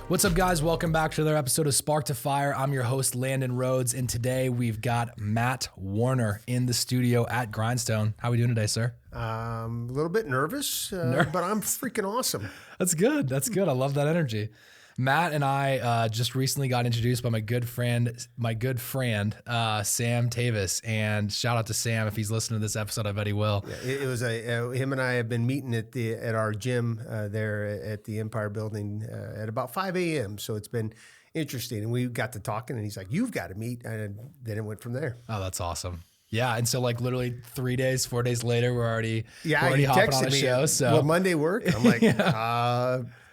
What's up, guys? Welcome back to another episode of Spark to Fire. I'm your host, Landon Rhodes, and today we've got Matt Warner in the studio at Grindstone. How are we doing today, sir? A little bit nervous, but I'm freaking awesome. That's good. That's good. I love that energy. Matt and I just recently got introduced by my good friend, Sam Tavis. And shout out to Sam if he's listening to this episode. I bet he will. Yeah, it was him and I have been meeting at our gym there at the Empire Building at about 5 a.m. So it's been interesting, and we got to talking, and he's like, "You've got to meet," and then it went from there. Oh, that's awesome. Yeah, and so like literally 4 days later, we're already he hopping on the me, show. So will Monday work? I'm like,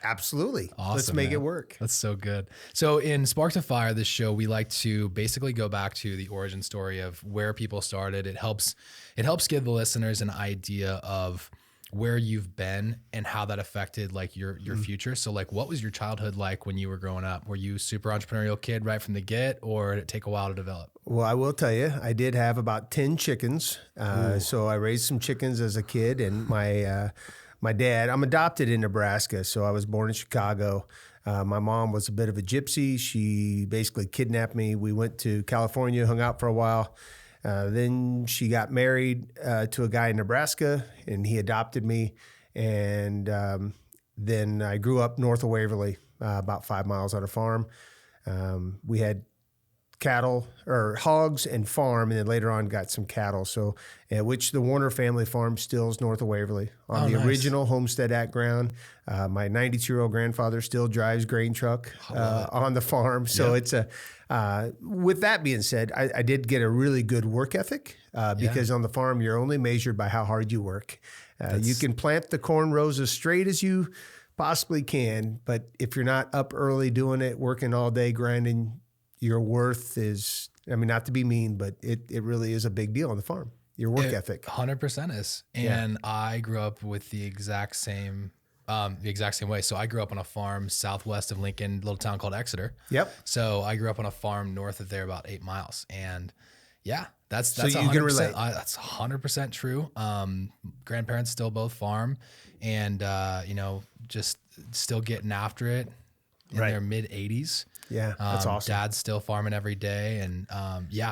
absolutely. Awesome, let's make man. it work. That's so good. So in Spark to Fire, this show, we like to basically go back to the origin story of where people started. It helps give the listeners an idea of where you've been and how that affected like your future. So like, what was your childhood like when you were growing up? Were you a super entrepreneurial kid right from the get, or did it take a while to develop? Well, I will tell you, I did have about 10 chickens. So I raised some chickens as a kid, and my dad, I'm adopted in Nebraska, so I was born in Chicago. My mom was a bit of a gypsy. She basically kidnapped me. We went to California, hung out for a while. Then she got married to a guy in Nebraska, and he adopted me. And then I grew up north of Waverly, about 5 miles on a farm. We had cattle or hogs and farm, and then later on got some cattle. So, which the Warner family farm still is north of Waverly on the original Homestead Act ground. My 92-year-old grandfather still drives grain truck on the farm. So it's with that being said, I did get a really good work ethic because on the farm, you're only measured by how hard you work. You can plant the corn rows as straight as you possibly can, but if you're not up early doing it, working all day, grinding, your worth is, I mean, not to be mean, but it really is a big deal on the farm. Your work ethic. 100% is. And I grew up with the exact same way. So I grew up on a farm southwest of Lincoln, little town called Exeter. Yep. So I grew up on a farm north of there, about 8 miles. And yeah, that's so you 100%, can relate. That's 100% true. Grandparents still both farm, and just still getting after it in their mid 80s. Yeah, that's awesome. Dad's still farming every day. And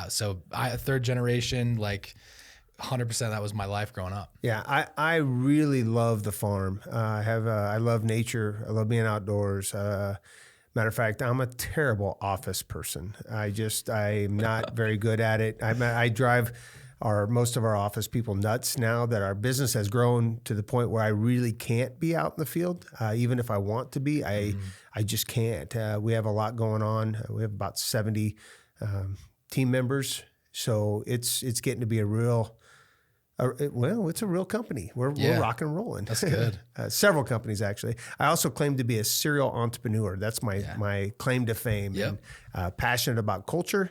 so I, third generation, like 100% that was my life growing up. Yeah, I really love the farm. I love nature. I love being outdoors. Matter of fact, I'm a terrible office person. I'm not very good at it. I drive most of our office people nuts now that our business has grown to the point where I really can't be out in the field. Even if I want to be, I just can't. We have a lot going on. We have about 70 team members. So it's getting to be it's a real company. We're rocking and rolling. That's good. Several companies, actually. I also claim to be a serial entrepreneur. That's my claim to fame. Yep. And passionate about culture.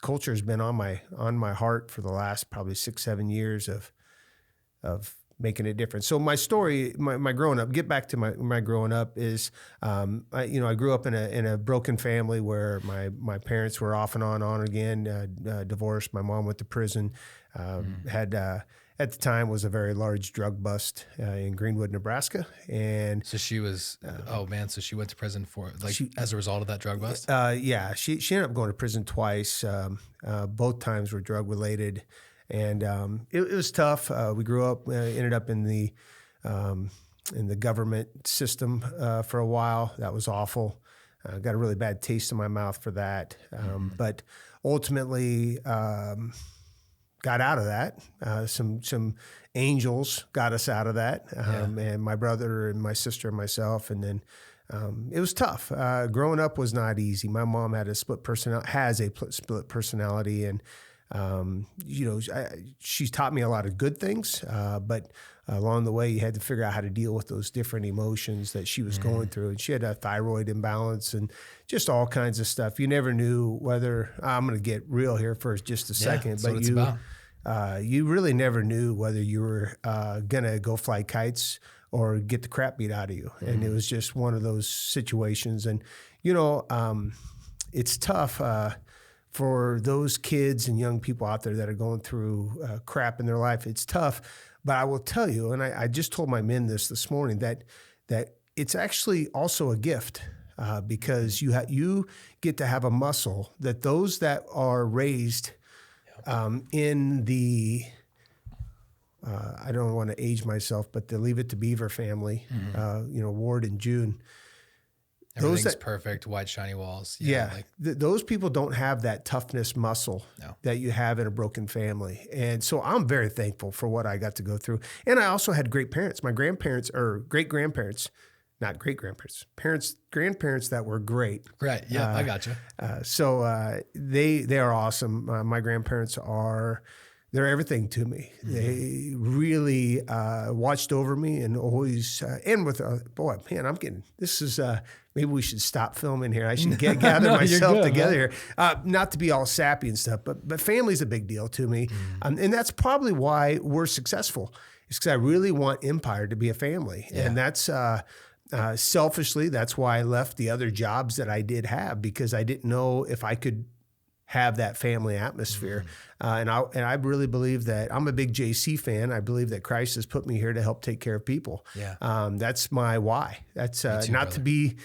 Culture has been on my heart for the last probably 6-7 years of making a difference. So my story, my growing up, get back to my growing up is, I grew up in a broken family where my parents were off and on again, divorced. My mom went to prison, had at the time was a very large drug bust in Greenwood, Nebraska. And so she was, so she went to prison for as a result of that drug bust? She ended up going to prison twice. Both times were drug related. And it was tough. We grew up, ended up in the government system for a while. That was awful. Got a really bad taste in my mouth for that. But ultimately, got out of that. Some angels got us out of that. And my brother and my sister and myself. And then it was tough. Growing up was not easy. My mom has a split personality, and she's taught me a lot of good things, but along the way, you had to figure out how to deal with those different emotions that she was going through. And she had a thyroid imbalance and just all kinds of stuff. You never knew whether, I'm going to get real here for just a second, but you really never knew whether you were going to go fly kites or get the crap beat out of you. And it was just one of those situations. And, it's tough for those kids and young people out there that are going through crap in their life. It's tough, but I will tell you, and I just told my men this morning, that it's actually also a gift because you get to have a muscle that those that are raised in the I don't want to age myself, but the Leave It to Beaver family, Ward and June. Everything's perfect, white shiny walls. Those people don't have that toughness muscle that you have in a broken family. And so I'm very thankful for what I got to go through. And I also had great parents. My grandparents or great-grandparents, not great-grandparents, grandparents that were great. Right, yeah, I gotcha. So they are awesome. My grandparents they're everything to me. Mm-hmm. They really watched over me and always, and with, this is, maybe we should stop filming here. I should gather myself together here. Not to be all sappy and stuff, but family's a big deal to me. Mm-hmm. And that's probably why we're successful. It's because I really want Empire to be a family. Yeah. And that's, selfishly, that's why I left the other jobs that I did have, because I didn't know if I could have that family atmosphere. Mm-hmm. And I really believe that I'm a big JC fan. I believe that Christ has put me here to help take care of people. Yeah. That's my why. That's too, not brother. To be,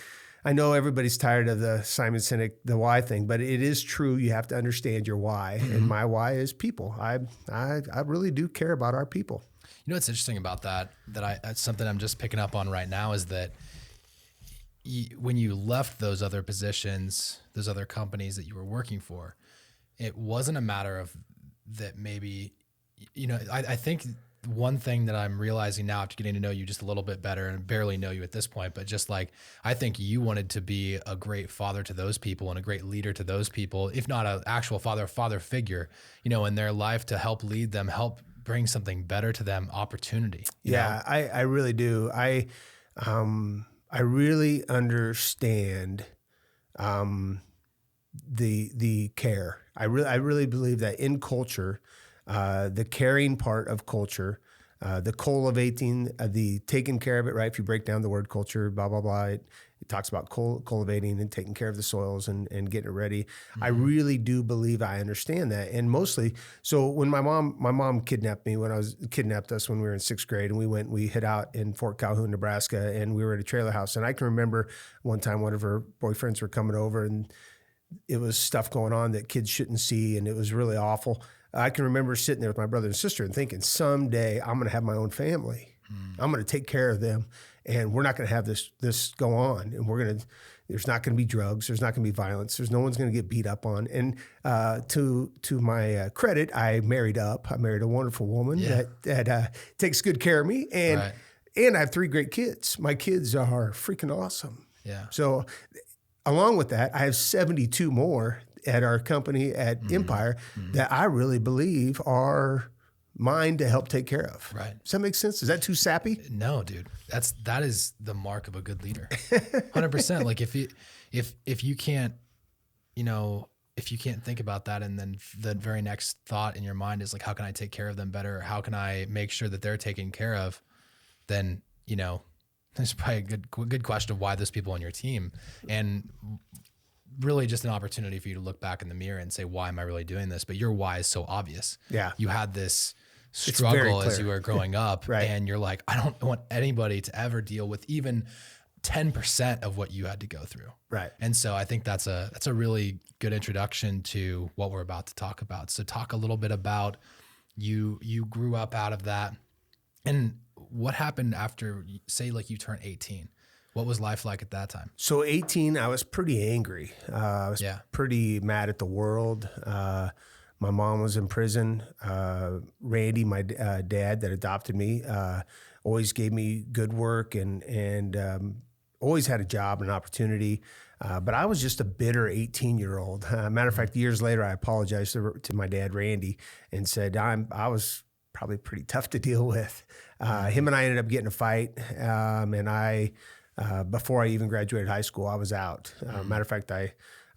I know everybody's tired of the Simon Sinek, the why thing, but it is true. You have to understand your why. Mm-hmm. And my why is people. I really do care about our people. You know, what's interesting about that's something I'm just picking up on right now is that when you left those other positions, those other companies that you were working for, it wasn't a matter of that maybe, I think one thing that I'm realizing now after getting to know you just a little bit better and barely know you at this point, but just like, I think you wanted to be a great father to those people and a great leader to those people, if not an actual father figure, in their life to help lead them, help bring something better to them, opportunity. Yeah, I really do. I really understand the care. I really believe that in culture, the caring part of culture, the cultivating, the taking care of it, right? If you break down the word culture, blah, blah, blah, it talks about cultivating and taking care of the soils and getting it ready. Mm-hmm. I really do believe I understand that. And mostly, so when my mom kidnapped us when we were in 6th grade, and we hid out in Fort Calhoun, Nebraska, and we were at a trailer house. And I can remember one time one of her boyfriends were coming over, and it was stuff going on that kids shouldn't see, and it was really awful. I can remember sitting there with my brother and sister and thinking, someday I'm going to have my own family. I'm going to take care of them, and we're not going to have this go on. And there's not going to be drugs. There's not going to be violence. There's no one's going to get beat up on. And to my credit, I married up. I married a wonderful woman that takes good care of me, and I have 3 great kids. My kids are freaking awesome. Yeah. So along with that, I have 72 more at our company at Empire that I really believe are mine to help take care of. Right. Does that make sense? Is that too sappy? No, dude. That is the mark of a good leader. 100%. Like if you can't, if you can't think about that, and then the very next thought in your mind is like, how can I take care of them better? Or how can I make sure that they're taken care of? Then, there's probably a good question of why there's people on your team, and really just an opportunity for you to look back in the mirror and say, why am I really doing this? But your why is so obvious. Yeah. You had this struggle as you were growing up, and you're like, I don't want anybody to ever deal with even 10% of what you had to go through. Right. And so I think that's a really good introduction to what we're about to talk about. So talk a little bit about you grew up out of that, and what happened after, say, like you turned 18. What was life like at that time? So 18, I was pretty angry. I was pretty mad at the world. My mom was in prison. Randy, my dad that adopted me, always gave me good work and always had a job and an opportunity. But I was just a bitter 18-year-old. Matter of fact, years later, I apologized to my dad, Randy, and said I was probably pretty tough to deal with. Him and I ended up getting a fight, and I... before I even graduated high school, I was out. Matter of fact, I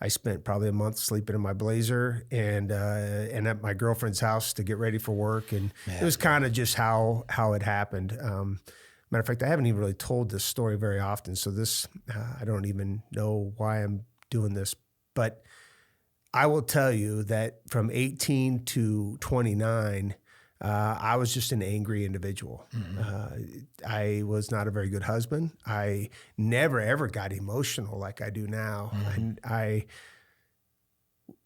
spent probably a month sleeping in my Blazer and at my girlfriend's house to get ready for work. And it was kind of just how it happened. Matter of fact, I haven't even really told this story very often. So I don't even know why I'm doing this. But I will tell you that from 18 to 29, I was just an angry individual. I was not a very good husband. I never, ever got emotional like I do now. And I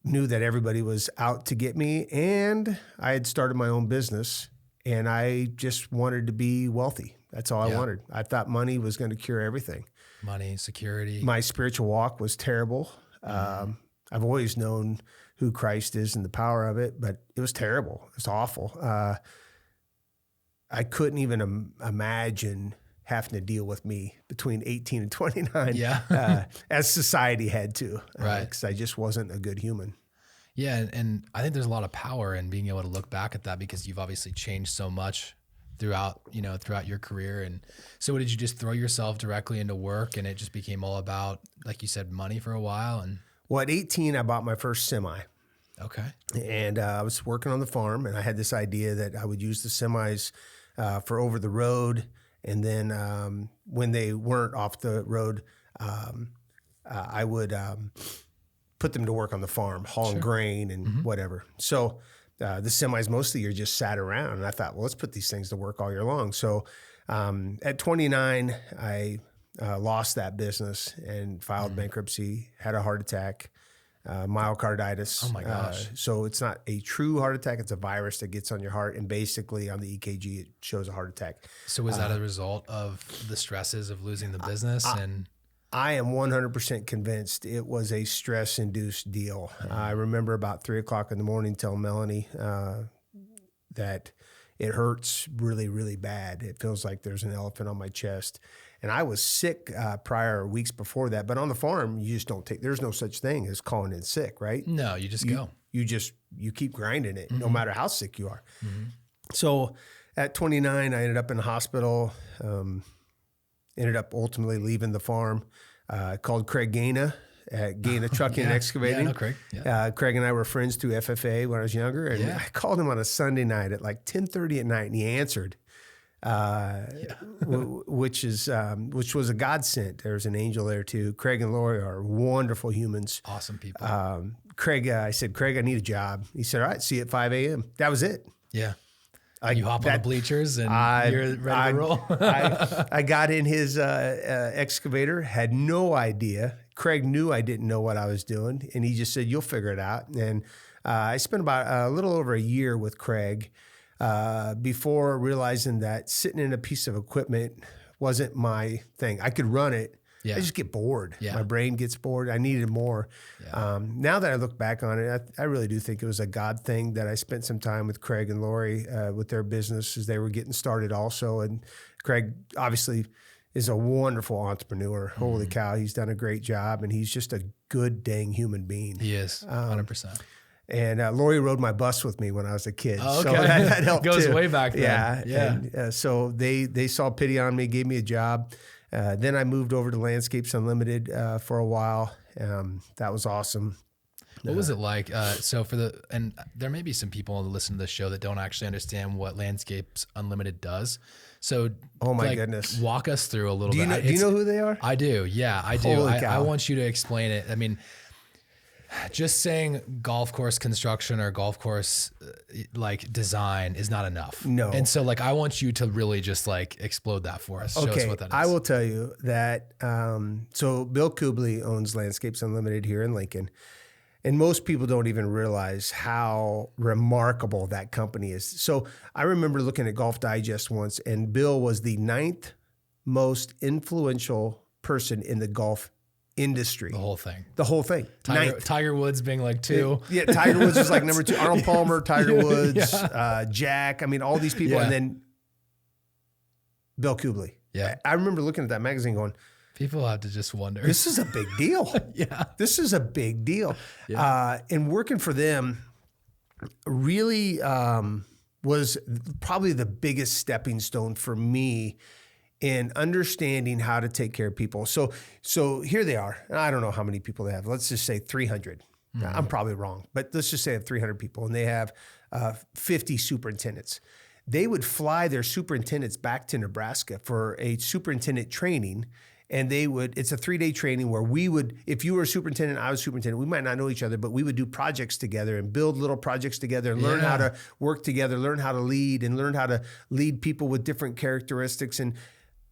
knew that everybody was out to get me, and I had started my own business, and I just wanted to be wealthy. That's all I wanted. I thought money was going to cure everything. Money, security. My spiritual walk was terrible. I've always known who Christ is and the power of it, but it was terrible. It was awful. I couldn't even imagine having to deal with me between 18 and 29 as society had to, because I just wasn't a good human. Yeah, and I think there's a lot of power in being able to look back at that, because you've obviously changed so much throughout your career. And so did you just throw yourself directly into work, and it just became all about, like you said, money for a while? And well, at 18, I bought my first semi. Okay. And I was working on the farm, and I had this idea that I would use the semis for over the road. And then when they weren't off the road, I would put them to work on the farm, hauling grain and whatever. So the semis most of the year just sat around, and I thought, well, let's put these things to work all year long. So at 29, I lost that business and filed bankruptcy, had a heart attack, myocarditis. Oh my gosh. So it's not a true heart attack. It's a virus that gets on your heart, and basically on the EKG, it shows a heart attack. So was that a result of the stresses of losing the business? I am 100% convinced it was a stress-induced deal. I remember about 3 o'clock in the morning telling Melanie that it hurts really, really bad. It feels like there's an elephant on my chest. And I was sick prior weeks before that. But on the farm, you just don't there's no such thing as calling in sick, right? No, you just go. You keep grinding it, no matter how sick you are. So at 29, I ended up in the hospital, ended up ultimately leaving the farm. Called Craig Gaina at Gaina Trucking and Excavating. Yeah, I know Craig. Yeah. Craig and I were friends through FFA when I was younger. And I called him on a Sunday night at like 10:30 at night, and he answered. Which was a godsend. There's an angel there too. Craig and Lori are wonderful humans. Awesome people. Craig, I said, Craig, I need a job. He said, all right, see you at 5 a.m. That was it. Yeah. You hop on the bleachers and you're ready to roll. I got in his excavator, had no idea. Craig knew I didn't know what I was doing, and he just said, you'll figure it out. And I spent about a little over a year with Craig before realizing that sitting in a piece of equipment wasn't my thing. I could run it. I just get bored. My brain gets bored. I needed more. Now that I look back on it, I really do think it was a God thing that I spent some time with Craig and Lori with their business as they were getting started also. And Craig obviously is a wonderful entrepreneur. Holy cow, he's done a great job, and he's just a good dang human being. He is, 100%. And Lori rode my bus with me when I was a kid. Oh, okay. So that helped Goes too. way back then. And, so they saw pity on me, gave me a job. Then I moved over to Landscapes Unlimited for a while. That was awesome. What was it like? So and there may be some people who listen to this show that don't actually understand what Landscapes Unlimited does. So, oh my goodness, walk us through a little bit. Do you know who they are? I do. Yeah, I do. I want you to explain it. I mean, just saying golf course construction or golf course like design is not enough. No. And so I want you to really just explode that for us. Okay. Show us what that is. I will tell you that. So Bill Kubley owns Landscapes Unlimited here in Lincoln. And most people don't even realize how remarkable that company is. So I remember looking at Golf Digest once, and Bill was the 9th most influential person in the golf industry. The whole thing. Tiger Woods being 2. Yeah, Tiger Woods is number 2. Arnold Palmer, Tiger Woods, Jack. I mean, all these people. Yeah. And then Bill Kubley. Yeah. I remember looking at that magazine going, people have to just wonder. This is a big deal. Yeah. This is a big deal. Yeah. And working for them really was probably the biggest stepping stone for me in understanding how to take care of people. So here they are. I don't know how many people they have. Let's just say 300. I'm probably wrong, but let's just say they have 300 people, and they have 50 superintendents. They would fly their superintendents back to Nebraska for a superintendent training, And it's a 3-day training where we would, if you were a superintendent, I was superintendent, we might not know each other, but we would do projects together and build little projects together and learn how to work together, learn how to lead and learn how to lead people with different characteristics. And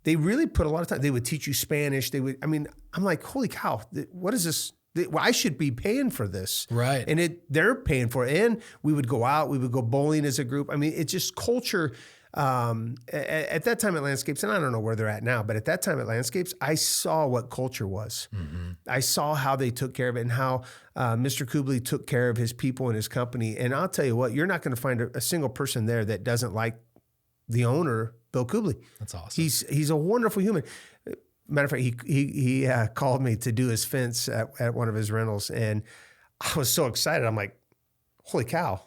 they really put a lot of time. They would teach you Spanish. I'm like, holy cow, what is this? Well, I should be paying for this. Right. And they're paying for it. And we would go out, we would go bowling as a group. I mean, it's just culture. At that time at Landscapes, and I don't know where they're at now, but at that time at Landscapes, I saw what culture was. Mm-hmm. I saw how they took care of it and how Mr. Kubley took care of his people and his company. And I'll tell you what, you're not going to find a single person there that doesn't like the owner, Bill Kubley. That's awesome. He's a wonderful human. Matter of fact, he called me to do his fence at one of his rentals, and I was so excited. I'm like, holy cow.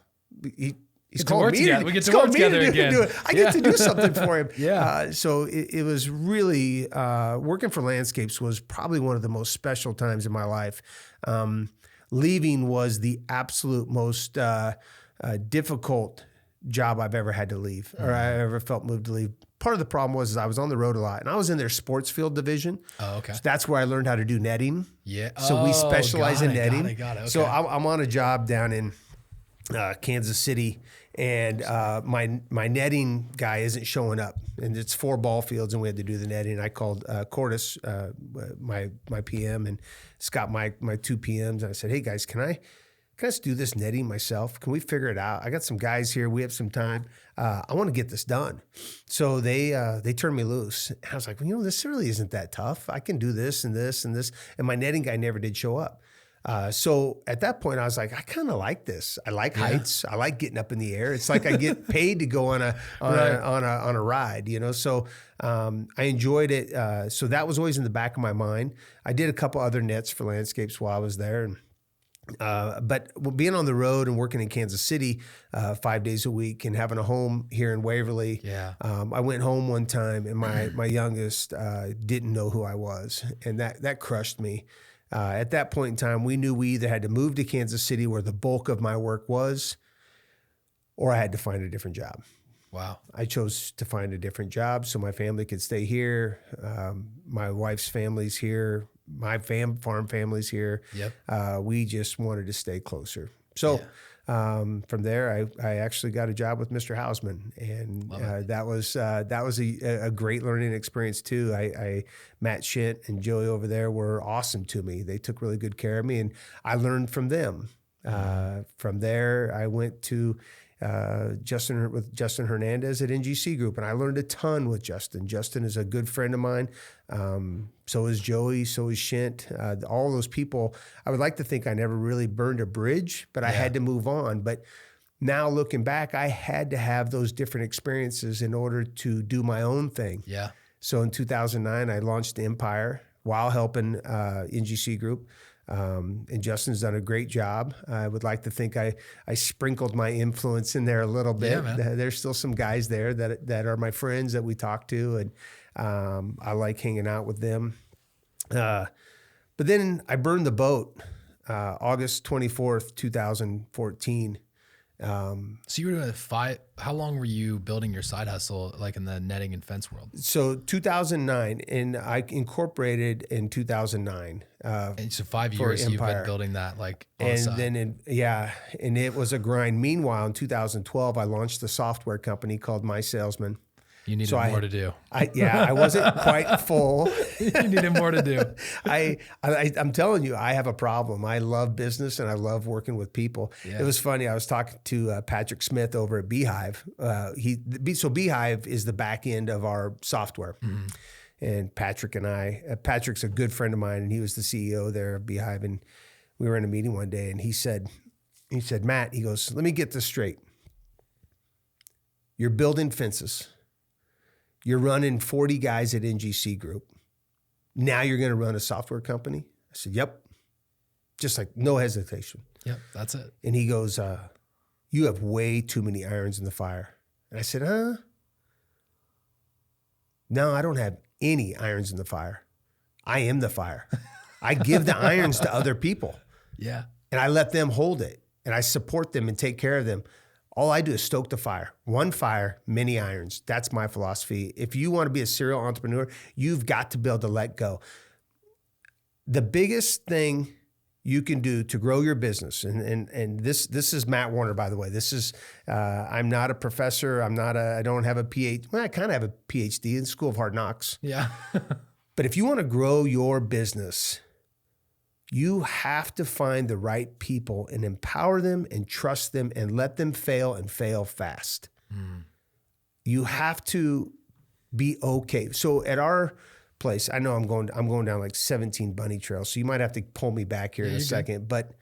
He's called me. We get to work together again. I get to do something for him. Yeah. So it was really, working for Landscapes was probably one of the most special times in my life. Leaving was the absolute most difficult job I've ever had to leave, or I ever felt moved to leave. Part of the problem was I was on the road a lot, and I was in their sports field division. Oh, okay. So that's where I learned how to do netting. Yeah. So we specialize in netting. Got it. Okay. So I'm on a job down in Kansas City, and my netting guy isn't showing up, and it's 4 ball fields, and we had to do the netting. I called Cordis, my PM, and Scott, my 2 PMs, and I said, hey guys, can I just do this netting myself? Can we figure it out? I got some guys here. We have some time. I want to get this done. So they turned me loose. And I was like, well, this really isn't that tough. I can do this and this and this. And my netting guy never did show up. So at that point I was like, I kind of like this. I like heights. I like getting up in the air. It's like I get paid to go on a ride, So, I enjoyed it. So that was always in the back of my mind. I did a couple other nets for Landscapes while I was there. And, but being on the road and working in Kansas City 5 days a week and having a home here in Waverly, I went home one time and my youngest didn't know who I was, and that crushed me. At that point in time, we knew we either had to move to Kansas City where the bulk of my work was, or I had to find a different job. Wow. I chose to find a different job so my family could stay here. My wife's family's here. My farm family's here. Yep. We just wanted to stay closer. So from there, I actually got a job with Mr. Hausman, and that was a great learning experience too. Matt Shint and Joey over there were awesome to me. They took really good care of me, and I learned from them. From there, I went to Justin Hernandez at NGC Group, and I learned a ton with Justin. Justin is a good friend of mine. So is Joey, so is Shint. All those people, I would like to think I never really burned a bridge, but I had to move on. But now looking back, I had to have those different experiences in order to do my own thing. Yeah. So in 2009, I launched Empire while helping NGC Group. And Justin's done a great job. I would like to think I sprinkled my influence in there a little bit. Yeah, man. There's still some guys there that are my friends that we talk to, and I like hanging out with them. But then I burned the boat August 24th, 2014. So you were doing how long were you building your side hustle, like in the netting and fence world? So 2009, and I incorporated in 2009. And so 5 years you've been building that like on the and side. then and it was a grind. Meanwhile, in 2012, I launched a software company called mySalesman. You needed more to do. I wasn't quite full. You needed more to do. I'm telling you, I have a problem. I love business and I love working with people. Yeah. It was funny. I was talking to Patrick Smith over at Beehive. So Beehive is the back end of our software. Mm-hmm. And Patrick and Patrick's a good friend of mine, and he was the CEO there of Beehive. And we were in a meeting one day, and he said, Matt, he goes, let me get this straight. You're building fences. You're running 40 guys at NGC Group. Now you're going to run a software company? I said, yep. Just like no hesitation. Yep, that's it. And he goes, you have way too many irons in the fire. And I said, no, I don't have any irons in the fire. I am the fire. I give the irons to other people. Yeah. And I let them hold it. And I support them and take care of them. All I do is stoke the fire. One fire, many irons. That's my philosophy. If you want to be a serial entrepreneur, you've got to be able to let go. The biggest thing you can do to grow your business, and this is Matt Warner, by the way. This is I'm not a professor. I don't have a PhD. Well, I kind of have a PhD in School of Hard Knocks. Yeah. But if you want to grow your business, you have to find the right people and empower them and trust them and let them fail and fail fast. You have to be okay. So at our place, I know I'm going down like 17 bunny trails, so you might have to pull me back here in a second. But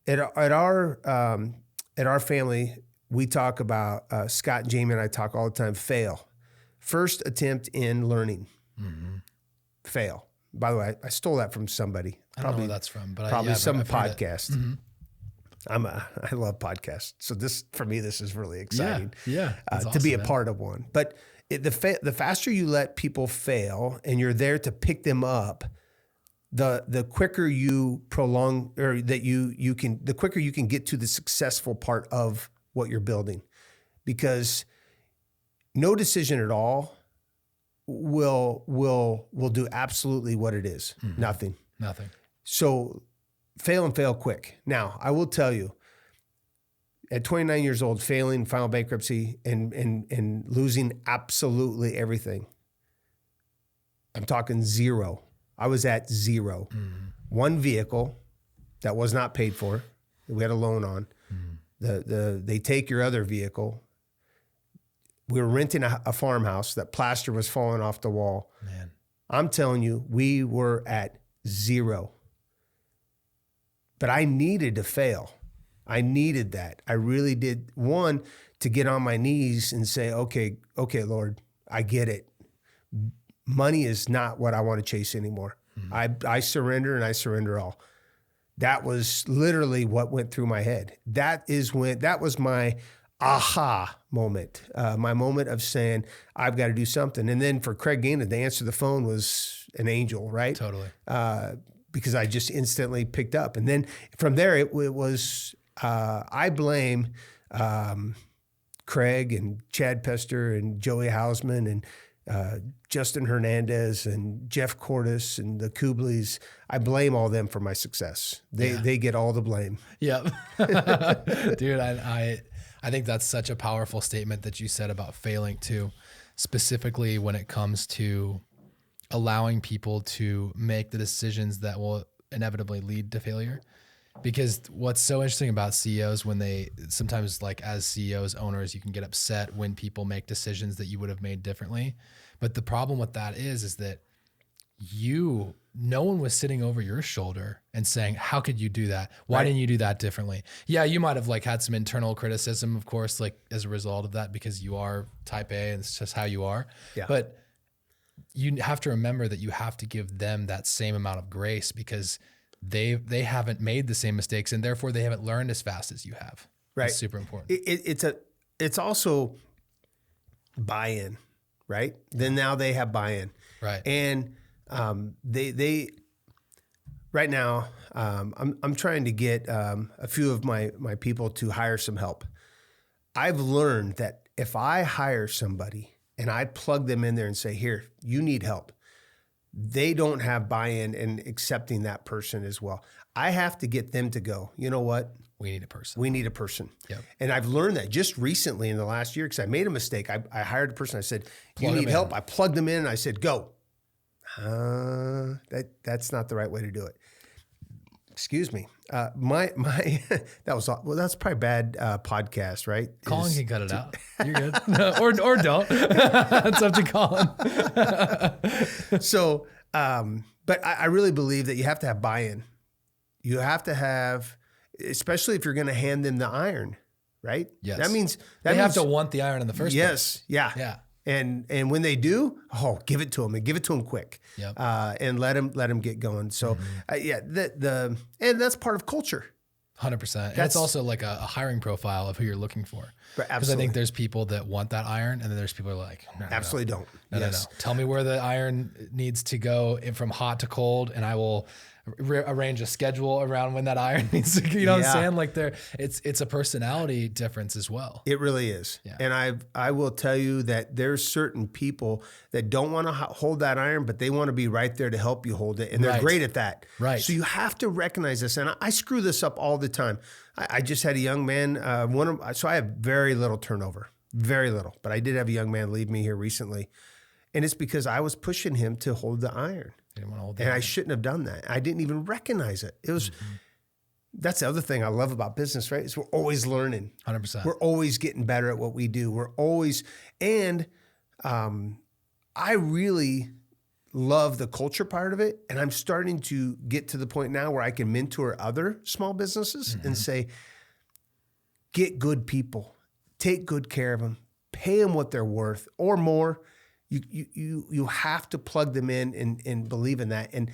at our family, we talk about Scott and Jamie and I talk all the time. Fail, first attempt in learning. Fail. By the way, I stole that from somebody. I don't know where that's from, but probably some podcast. Mm-hmm. I love podcasts. So this, for me, this is really exciting. Yeah. To be a part of one. But the faster you let people fail and you're there to pick them up, the quicker you prolong, or that the quicker you can get to the successful part of what you're building. Because no decision at all will do absolutely what it is. Nothing. So fail and fail quick. Now, I will tell you, at 29 years old, failing final bankruptcy and losing absolutely everything. I'm talking zero. I was at zero. One vehicle that was not paid for, that we had a loan on. They take your other vehicle. We were renting a farmhouse that plaster was falling off the wall. Man. I'm telling you, we were at zero. But I needed to fail. I needed that. I really did. One, to get on my knees and say, okay, Lord, I get it. Money is not what I want to chase anymore. I surrender, and I surrender all. That was literally what went through my head. That was my aha moment, my moment of saying, I've got to do something. And then for Craig Gaines to answer the phone was an angel, right? Totally. Because I just instantly picked up. And then from there, it was, I blame Craig and Chad Pester and Joey Hausman and Justin Hernandez and Jeff Cordes and the Kubleys. I blame all them for my success. They get all the blame. Yep. Dude, I think that's such a powerful statement that you said about failing too, specifically when it comes to allowing people to make the decisions that will inevitably lead to failure. Because what's so interesting about CEOs, when they sometimes, like as CEOs, owners, you can get upset when people make decisions that you would have made differently. But the problem with that is that no one was sitting over your shoulder and saying, how could you do that? Why didn't you do that differently? Yeah, you might have like had some internal criticism, of course, like as a result of that, because you are type A and it's just how you are. Yeah. But you have to remember that you have to give them that same amount of grace, because they haven't made the same mistakes, and therefore they haven't learned as fast as you have. Right. It's super important. It's also buy-in, right? Then now they have buy-in. Right. And they right now, I'm trying to get a few of my people to hire some help. I've learned that if I hire somebody and I plug them in there and say, here, you need help, they don't have buy-in in accepting that person as well. I have to get them to go, you know what? We need a person. We need a person. Yep. And I've learned that just recently in the last year, because I made a mistake. I hired a person. I said, you Plug need them help? in. I plugged them in and I said, go. That's not the right way to do it. Excuse me. That's probably bad podcast, right? Colin can cut it out. You're good. or don't. It's up to Colin. So, but I really believe that you have to have buy-in. You have to have, especially if you're going to hand them the iron, right? Yes. That means They have to want the iron in the first place. Yes. Yeah. Yeah. And when they do, give it to them, and give it to them quick. Yep. And let them get going. So and that's part of culture. 100%. And it's also like a hiring profile of who you're looking for. Right, Because I think there's people that want that iron, and then there's people who are like, no, absolutely don't. No. Tell me where the iron needs to go from hot to cold, and I will arrange a schedule around when that iron needs to, you know what I'm saying? Like it's a personality difference as well. It really is. Yeah. And I will tell you that there's certain people that don't want to hold that iron, but they want to be right there to help you hold it. And they're great at that. Right. So you have to recognize this. And I screw this up all the time. I just had a young man, so I have very little turnover, very little, but I did have a young man leave me here recently. And it's because I was pushing him to hold the iron. And I shouldn't have done that. I didn't even recognize it. It was, that's the other thing I love about business, right? Is we're always learning. 100%. We're always getting better at what we do. We're always, and I really love the culture part of it. And I'm starting to get to the point now where I can mentor other small businesses and say, get good people, take good care of them, pay them what they're worth or more. You have to plug them in and believe in that. And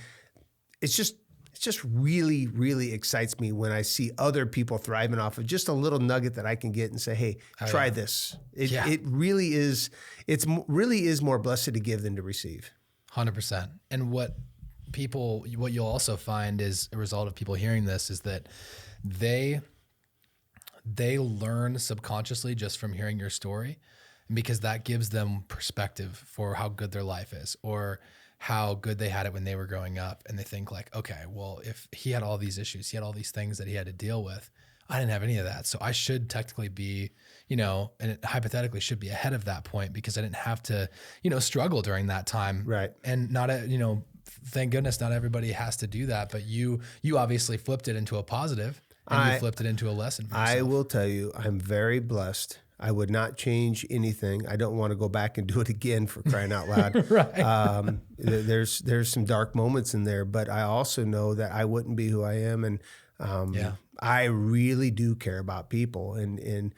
it's just really, really excites me when I see other people thriving off of just a little nugget that I can get and say, hey, try this. It really is more blessed to give than to receive. 100%. And what you'll also find is a result of people hearing this is that they learn subconsciously just from hearing your story, because that gives them perspective for how good their life is or how good they had it when they were growing up. And they think like, okay, well, if he had all these issues, he had all these things that he had to deal with, I didn't have any of that. So I should technically be, and it hypothetically should be ahead of that point because I didn't have to, struggle during that time. Right. And not, thank goodness not everybody has to do that, but you obviously flipped it into a positive and you flipped it into a lesson for yourself. I will tell you, I'm very blessed. I would not change anything. I don't want to go back and do it again, for crying out loud. Right. There's some dark moments in there, but I also know that I wouldn't be who I am. And I really do care about people. And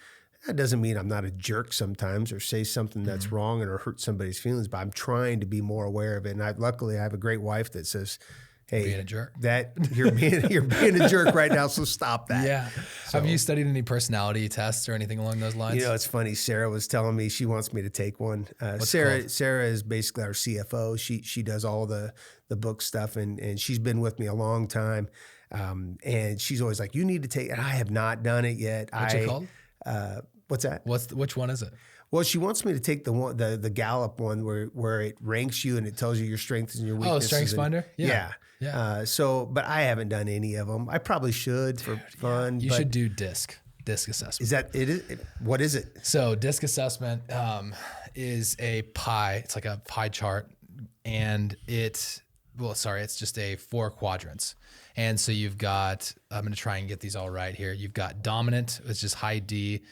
that doesn't mean I'm not a jerk sometimes or say something that's wrong or hurt somebody's feelings, but I'm trying to be more aware of it. And luckily I have a great wife that says, hey, being a jerk. That you're being a jerk right now, so stop that. Yeah. So, have you studied any personality tests or anything along those lines? It's funny. Sarah was telling me she wants me to take one. Sarah is basically our CFO. She does all the book stuff, and she's been with me a long time. And she's always like, you need to take it. I have not done it yet. What's it called? What's that? Which one is it? Well, she wants me to take the Gallup one where it ranks you and it tells you your strengths and your weaknesses. Oh, Strengths Finder? Yeah. But I haven't done any of them. I probably should for fun. You should do DISC assessment. Is that it? What is it? So DISC assessment is a pie. It's like a pie chart, and it's just 4 quadrants. And so you've got, I'm going to try and get these all right here. You've got dominant, which is high D,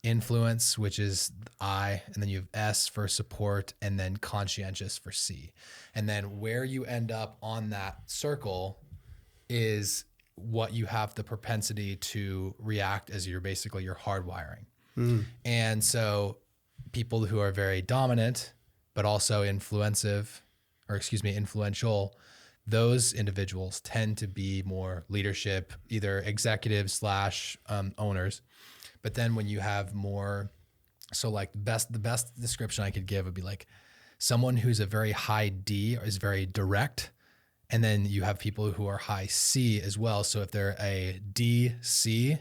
influence, which is I, and then you have S for support, and then conscientious for C. And then where you end up on that circle is what you have the propensity to react as your hardwiring. And so people who are very dominant, but also influential, those individuals tend to be more leadership, either executives / owners. But then when you have more, so like the best description I could give would be like someone who's a very high D is very direct. And then you have people who are high C as well. So if they're a DC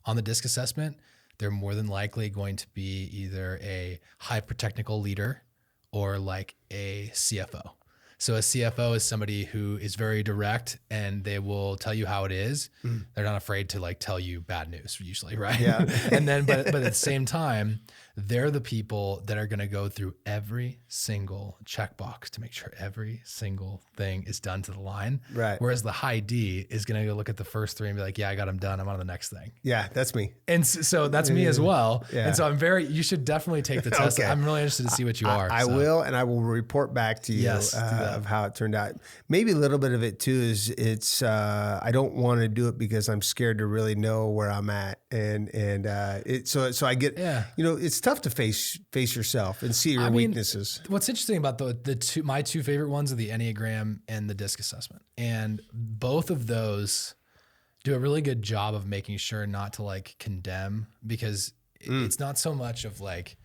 on the DISC assessment, they're more than likely going to be either a hyper-technical leader or like a CFO. So a CFO is somebody who is very direct and they will tell you how it is. They're not afraid to like tell you bad news usually, right? Yeah. And then, but at the same time, they're the people that are going to go through every single checkbox to make sure every single thing is done to the line. Right. Whereas the high D is going to go look at the first 3 and be like, yeah, I got them done. I'm on to the next thing. Yeah, that's me. And so that's me as well. Yeah. And so you should definitely take the test. Okay. I'm really interested to see what you are. I will, and I will report back to you of how it turned out. Maybe a little bit of it too is I don't want to do it because I'm scared to really know where I'm at. So I get, it's tough to face yourself and see your weaknesses. What's interesting about my 2 favorite ones are the Enneagram and the DISC assessment. And both of those do a really good job of making sure not to like condemn, because it's not so much of like,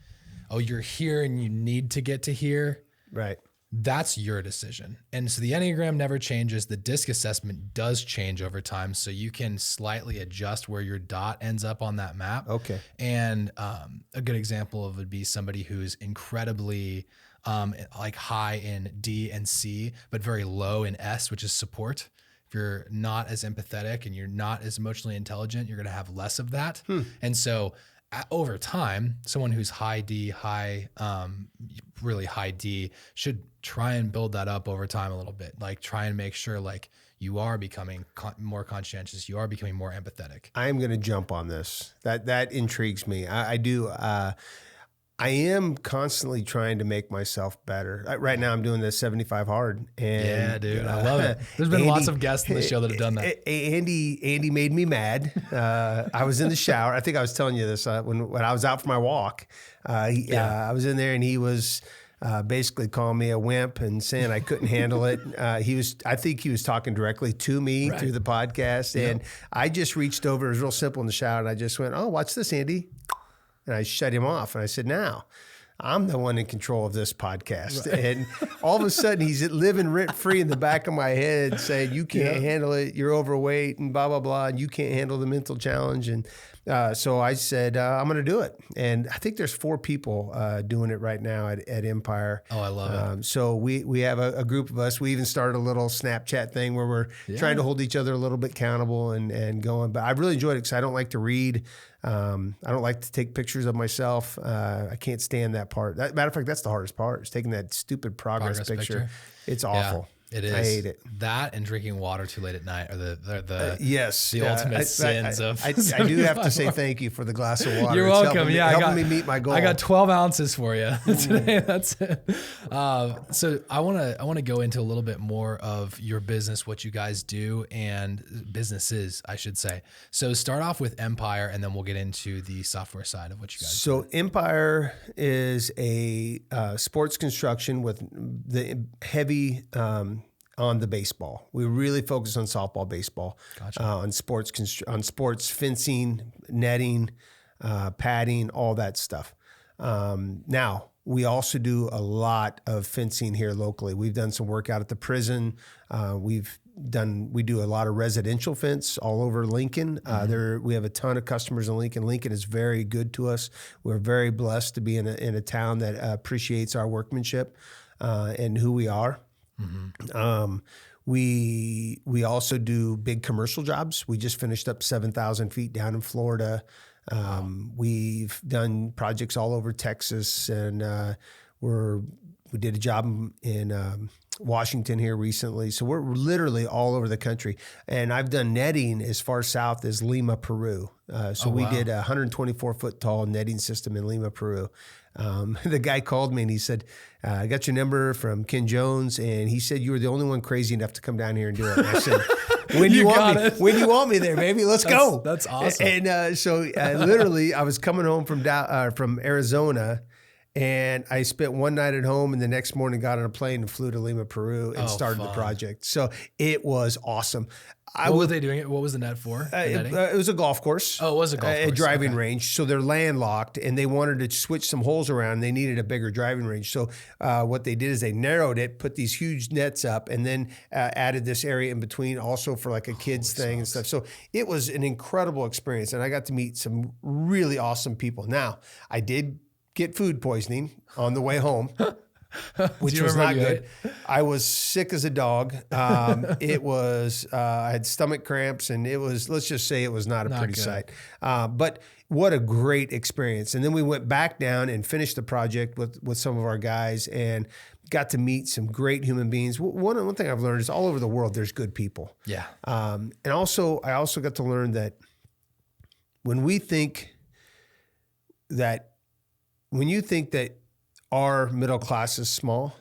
oh, you're here and you need to get to here. Right. that's your decision. And so the Enneagram never changes. The DISC assessment does change over time. So you can slightly adjust where your dot ends up on that map. Okay. And a good example of would be somebody who's incredibly like high in D and C, but very low in S, which is support. If you're not as empathetic and you're not as emotionally intelligent, you're going to have less of that. And so over time, someone who's high D, really high D should try and build that up over time a little bit. Like try and make sure like you are becoming more conscientious. You are becoming more empathetic. I am going to jump on this. That intrigues me. I do. I am constantly trying to make myself better. Right now I'm doing this 75 hard. And yeah, dude, I love it. There's been lots of guests on the show that have done that. Andy made me mad. I was in the shower. I think I was telling you this when I was out for my walk. I was in there and he was basically calling me a wimp and saying I couldn't handle it. I think he was talking directly to me through the podcast. And I just reached over. It was real simple in the shower. And I just went, "Oh, watch this, Andy." And I shut him off. And I said, "Now, I'm the one in control of this podcast." Right. And all of a sudden, he's living rent free in the back of my head saying, "You can't handle it. You're overweight and blah, blah, blah. And you can't handle the mental challenge." And so I said, "I'm going to do it." And I think there's 4 people doing it right now at Empire. Oh, I love it. So we have a group of us. We even started a little Snapchat thing where we're trying to hold each other a little bit accountable and going. But I really enjoyed it because I don't like to read. I don't like to take pictures of myself. I can't stand that part. Matter of fact, that's the hardest part, is taking that stupid progress picture. It's awful. It is. I hate it. That and drinking water too late at night are the yes, the ultimate sins of. I do have to say thank you for the glass of water. You're welcome. Helping me meet my goal. I got 12 ounces for you today. That's it. So I want to go into a little bit more of your business, what you guys do, and businesses, I should say. So start off with Empire, and then we'll get into the software side of what you guys do. So Empire is a sports construction with the heavy on the baseball. We really focus on softball, baseball, on sports fencing, netting, padding, all that stuff. Now, we also do a lot of fencing here locally. We've done some work out at the prison. We do a lot of residential fence all over Lincoln. We have a ton of customers in Lincoln. Lincoln is very good to us. We're very blessed to be in a town that appreciates our workmanship and who we are. We also do big commercial jobs. We just finished up 7,000 feet down in Florida. We've done projects all over Texas, and we did a job in Washington here recently. So we're literally all over the country. And I've done netting as far south as Lima, Peru. We did a 124-foot tall netting system in Lima, Peru. The guy called me and he said, "I got your number from Ken Jones, and he said you were the only one crazy enough to come down here and do it." And I said, "When do you want me there, baby? Let's go." That's awesome. And so literally, I was coming home from Arizona, and I spent one night at home, and the next morning got on a plane and flew to Lima, Peru, and started the project. So it was awesome. What were they doing? What was the net for? It was a golf course. Oh, it was a golf course. A driving range. So they're landlocked, and they wanted to switch some holes around. They needed a bigger driving range. So what they did is they narrowed it, put these huge nets up, and then added this area in between also for like a kids thing and stuff. So it was an incredible experience, and I got to meet some really awesome people. Now, I did get food poisoning on the way home. Which was not good. I was sick as a dog. It was, I had stomach cramps, and it was, let's just say it was not a pretty sight. But what a great experience. And then we went back down and finished the project with some of our guys and got to meet some great human beings. One thing I've learned is all over the world, there's good people. Yeah. And also, I also got to learn that when you think that our middle class is small,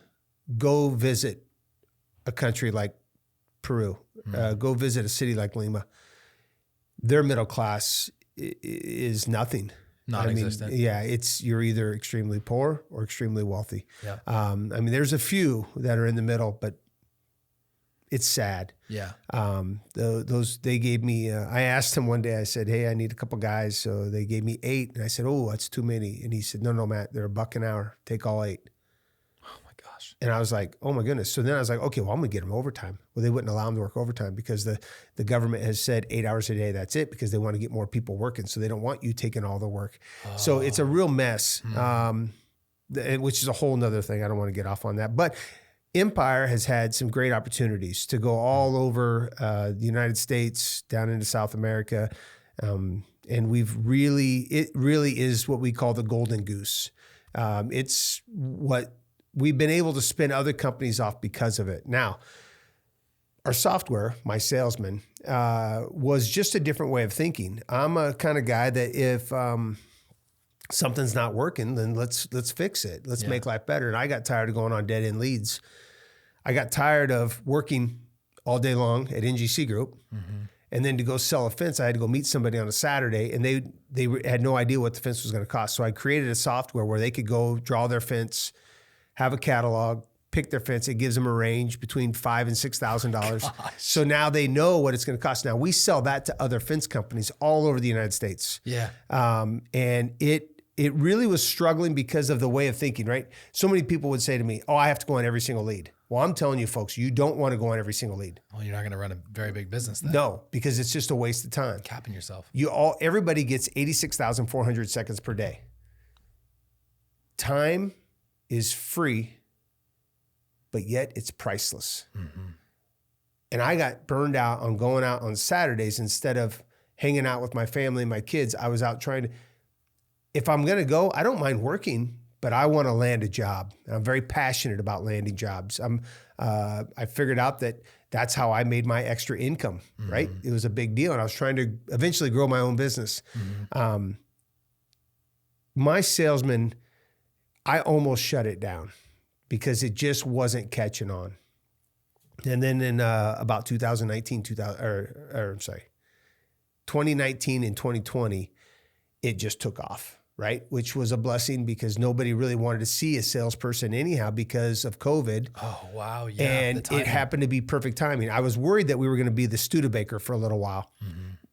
go visit a country like Peru. Go visit a city like Lima. Their middle class is nothing. Non-existent. You're either extremely poor or extremely wealthy. Yeah. There's a few that are in the middle, but it's sad. Yeah. They gave me, I asked him one day, I said, "Hey, I need a couple guys." So they gave me 8. And I said, "Oh, that's too many." And he said, No, Matt, they're $1 an hour. Take all 8. Oh my God. gosh. And I was like, oh my goodness. So then I was like, okay, well, I'm going to get them overtime. Well, they wouldn't allow them to work overtime because the government has said 8 hours a day, that's it, because they want to get more people working. So they don't want you taking all the work. So it's a real mess, which is a whole nother thing. I don't want to get off on that. But Empire has had some great opportunities to go all over the United States, down into South America. And it really is what we call the Golden Goose. It's what we've been able to spin other companies off because of it. Now, our software, mySalesman, was just a different way of thinking. I'm a kind of guy that if something's not working, then let's fix it. Let's make life better. And I got tired of going on dead end leads. I got tired of working all day long at NGC Group. And then to go sell a fence, I had to go meet somebody on a Saturday, and they had no idea what the fence was going to cost. So I created a software where they could go draw their fence, have a catalog, pick their fence. It gives them a range between $5,000 and $6,000. So now they know what it's going to cost. Now we sell that to other fence companies all over the United States. Yeah. And it really was struggling because of the way of thinking, right? So many people would say to me, oh, I have to go on every single lead. Well, I'm telling you folks, you don't want to go on every single lead. Well, you're not going to run a very big business then. No, because it's just a waste of time. Capping yourself. Everybody gets 86,400 seconds per day. Time is free, but yet it's priceless. And I got burned out on going out on Saturdays instead of hanging out with my family and my kids. I was out trying to, if I'm going to go, I don't mind working, but I want to land a job. I'm very passionate about landing jobs. I figured out that that's how I made my extra income, right? It was a big deal. And I was trying to eventually grow my own business. mySalesman, I almost shut it down because it just wasn't catching on. And then in about 2019 and 2020, it just took off, right? Which was a blessing because nobody really wanted to see a salesperson anyhow because of COVID. Oh, wow. Yeah. And it happened to be perfect timing. I was worried that we were going to be the Studebaker for a little while,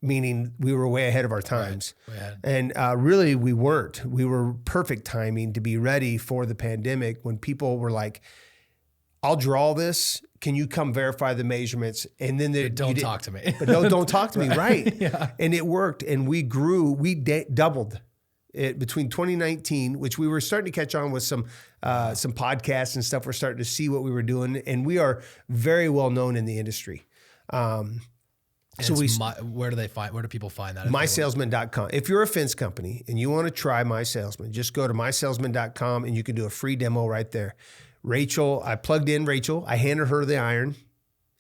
meaning we were way ahead of our times. Right. Way ahead. And really, we weren't. We were perfect timing to be ready for the pandemic when people were like, I'll draw this. Can you come verify the measurements? And then don't talk to me. But no, don't talk to me. Right. Yeah. And it worked. And we grew. We doubled it between 2019, which we were starting to catch on with some podcasts and stuff. We're starting to see what we were doing. And we are very well known in the industry. So where do people find that? mySalesman.com. If you're a fence company and you want to try mySalesman, just go to mySalesman.com and you can do a free demo right there. Rachel, I plugged in Rachel. I handed her the iron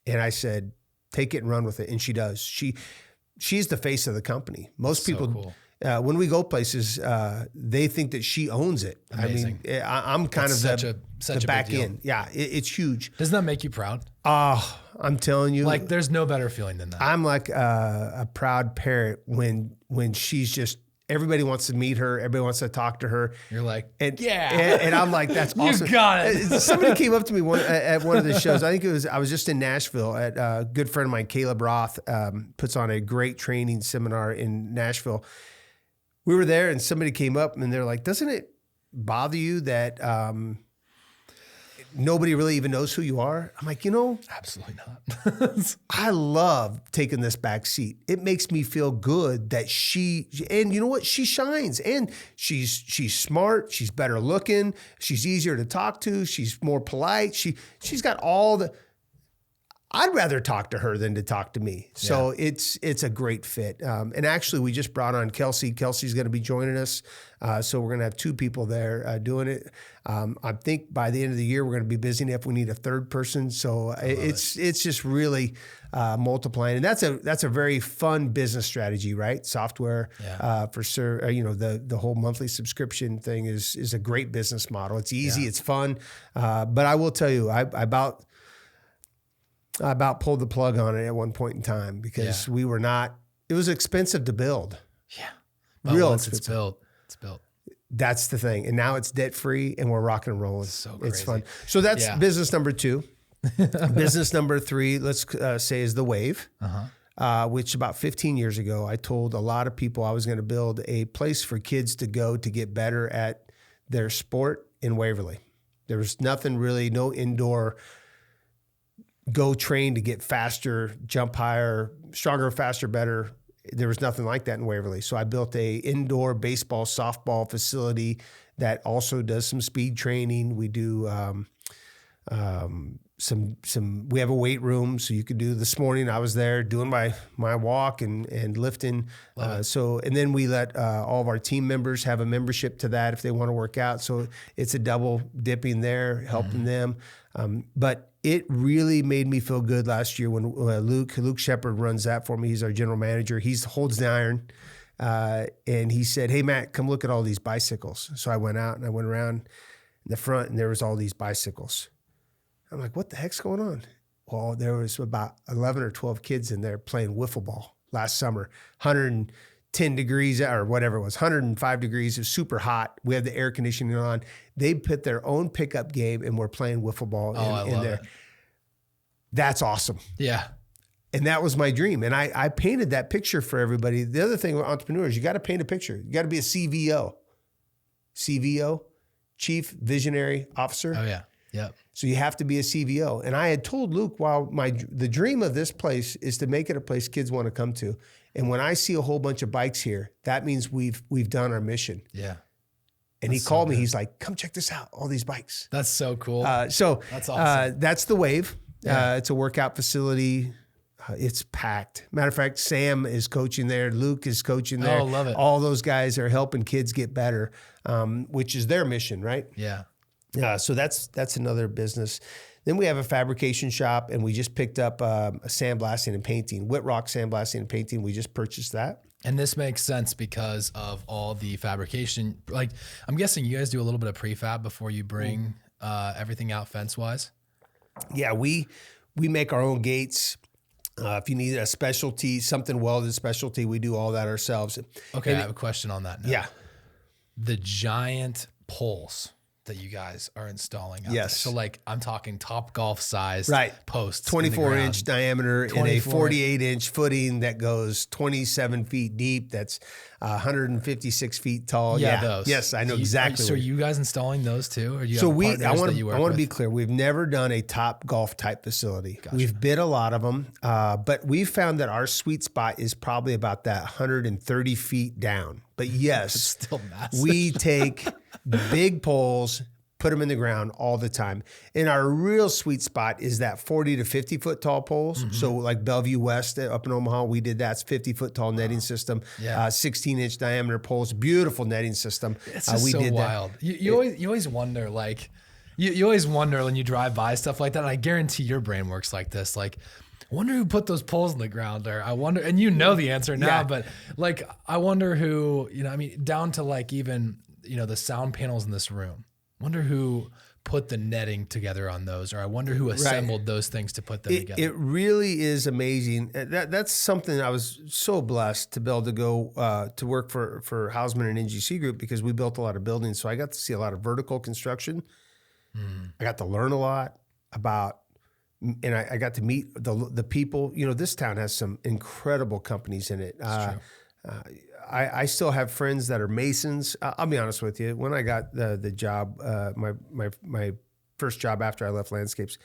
and I said, take it and run with it. And she does. She's the face of the company. Most people, cool. When we go places, they think that she owns it. Amazing. I mean, I'm kind That's of such the a back big deal. end. Yeah, it's huge. Doesn't that make you proud? I'm telling you. Like there's no better feeling than that. I'm like a proud parent when she's just, everybody wants to meet her. Everybody wants to talk to her. You're like, and, yeah. And I'm like, that's awesome. You got it. Somebody came up to me at one of the shows. I think I was just in Nashville at a good friend of mine, Caleb Roth, puts on a great training seminar in Nashville. We were there and somebody came up and they're like, doesn't it bother you that nobody really even knows who you are? I'm like, Absolutely not. I love taking this back seat. It makes me feel good that and you know what? She shines and she's smart. She's better looking. She's easier to talk to. She's more polite. She's got all I'd rather talk to her than to talk to me. So it's a great fit. And actually we just brought on Kelsey. Kelsey's going to be joining us. So we're going to have two people there doing it. I think by the end of the year, we're going to be busy enough. We need a third person. So it's just really multiplying. And that's a very fun business strategy, right? Software for sure. The whole monthly subscription thing is a great business model. It's easy. It's fun. But I will tell you, I about pulled the plug on it at one point in time because we were not, it was expensive to build. Yeah. But real once expensive. it's built. That's the thing. And now it's debt free and we're rocking and rolling. So crazy. It's fun. So that's business number 2. Business number 3, let's say is the Wave, which about 15 years ago, I told a lot of people I was going to build a place for kids to go to get better at their sport in Waverly. There was nothing really, no indoor go train to get faster, jump higher, stronger, faster, better. There was nothing like that in Waverly. So I built a indoor baseball, softball facility that also does some speed training. We do we have a weight room, so you could do. This morning I was there doing my walk and lifting. And then we let all of our team members have a membership to that if they want to work out. So it's a double dipping there, helping them. But it really made me feel good last year when Luke Shepard runs that for me. He's our general manager. He holds the iron. And he said, "Hey, Matt, come look at all these bicycles." So I went out and I went around in the front and there was all these bicycles. I'm like, what the heck's going on? Well, there was about 11 or 12 kids in there playing wiffle ball last summer, 110 degrees or whatever it was, 105 degrees. It was super hot. We had the air conditioning on. They put their own pickup game and were playing wiffle ball in there. It. That's awesome. Yeah. And that was my dream. And I painted that picture for everybody. The other thing with entrepreneurs, you got to paint a picture. You got to be a CVO. CVO, Chief Visionary Officer. Oh, yeah. Yep. So you have to be a CVO. And I had told Luke, the dream of this place is to make it a place kids want to come to. And when I see a whole bunch of bikes here, that means we've done our mission. Yeah. And he called me. He's like, "Come check this out. All these bikes." That's so cool. So that's awesome. That's the Wave. Yeah. It's a workout facility. It's packed. Matter of fact, Sam is coaching there. Luke is coaching there. Oh, love it. All those guys are helping kids get better, which is their mission, right? Yeah. So that's another business. Then we have a fabrication shop, and we just picked up a sandblasting and painting. Whitrock Sandblasting and Painting. We just purchased that. And this makes sense because of all the fabrication. Like, I'm guessing you guys do a little bit of prefab before you bring everything out fence-wise? Yeah, we make our own gates. If you need a specialty, something welded specialty, we do all that ourselves. Okay, I have a question on that now. Yeah. The giant poles that you guys are installing out there. So like I'm talking Top Golf size posts. 24-inch diameter in a 48-inch footing that goes 27 feet deep. That's 156 feet tall. Yeah, those. Yes, I know exactly. So are you guys installing those too? Or do you so have partners that you work I want to with? be clear. We've never done a Top Golf type facility. Gotcha. We've bid a lot of them, but we've found that our sweet spot is probably about that 130 feet down. But yes, it's still massive. We take big poles, put them in the ground all the time. And our real sweet spot is that 40 to 50 foot tall poles. Mm-hmm. So like Bellevue West up in Omaha, we did that. It's 50 foot tall netting system, 16-inch diameter poles, beautiful netting system. It's just so wild. You always wonder, like, you always wonder when you drive by stuff like that. And I guarantee your brain works like this. Like, I wonder who put those poles in the ground there. I wonder, and you know the answer now, but like, I wonder who, down to like even, the sound panels in this room. Wonder who put the netting together on those, or I wonder who assembled those things to put them together. It really is amazing. That's something I was so blessed to be able to go to work for Hausman and NGC Group because we built a lot of buildings. So I got to see a lot of vertical construction. I got to learn a lot about, and I got to meet the people. This town has some incredible companies in it. I still have friends that are masons. I'll be honest with you. When I got the job, my first job after I left Landscapes,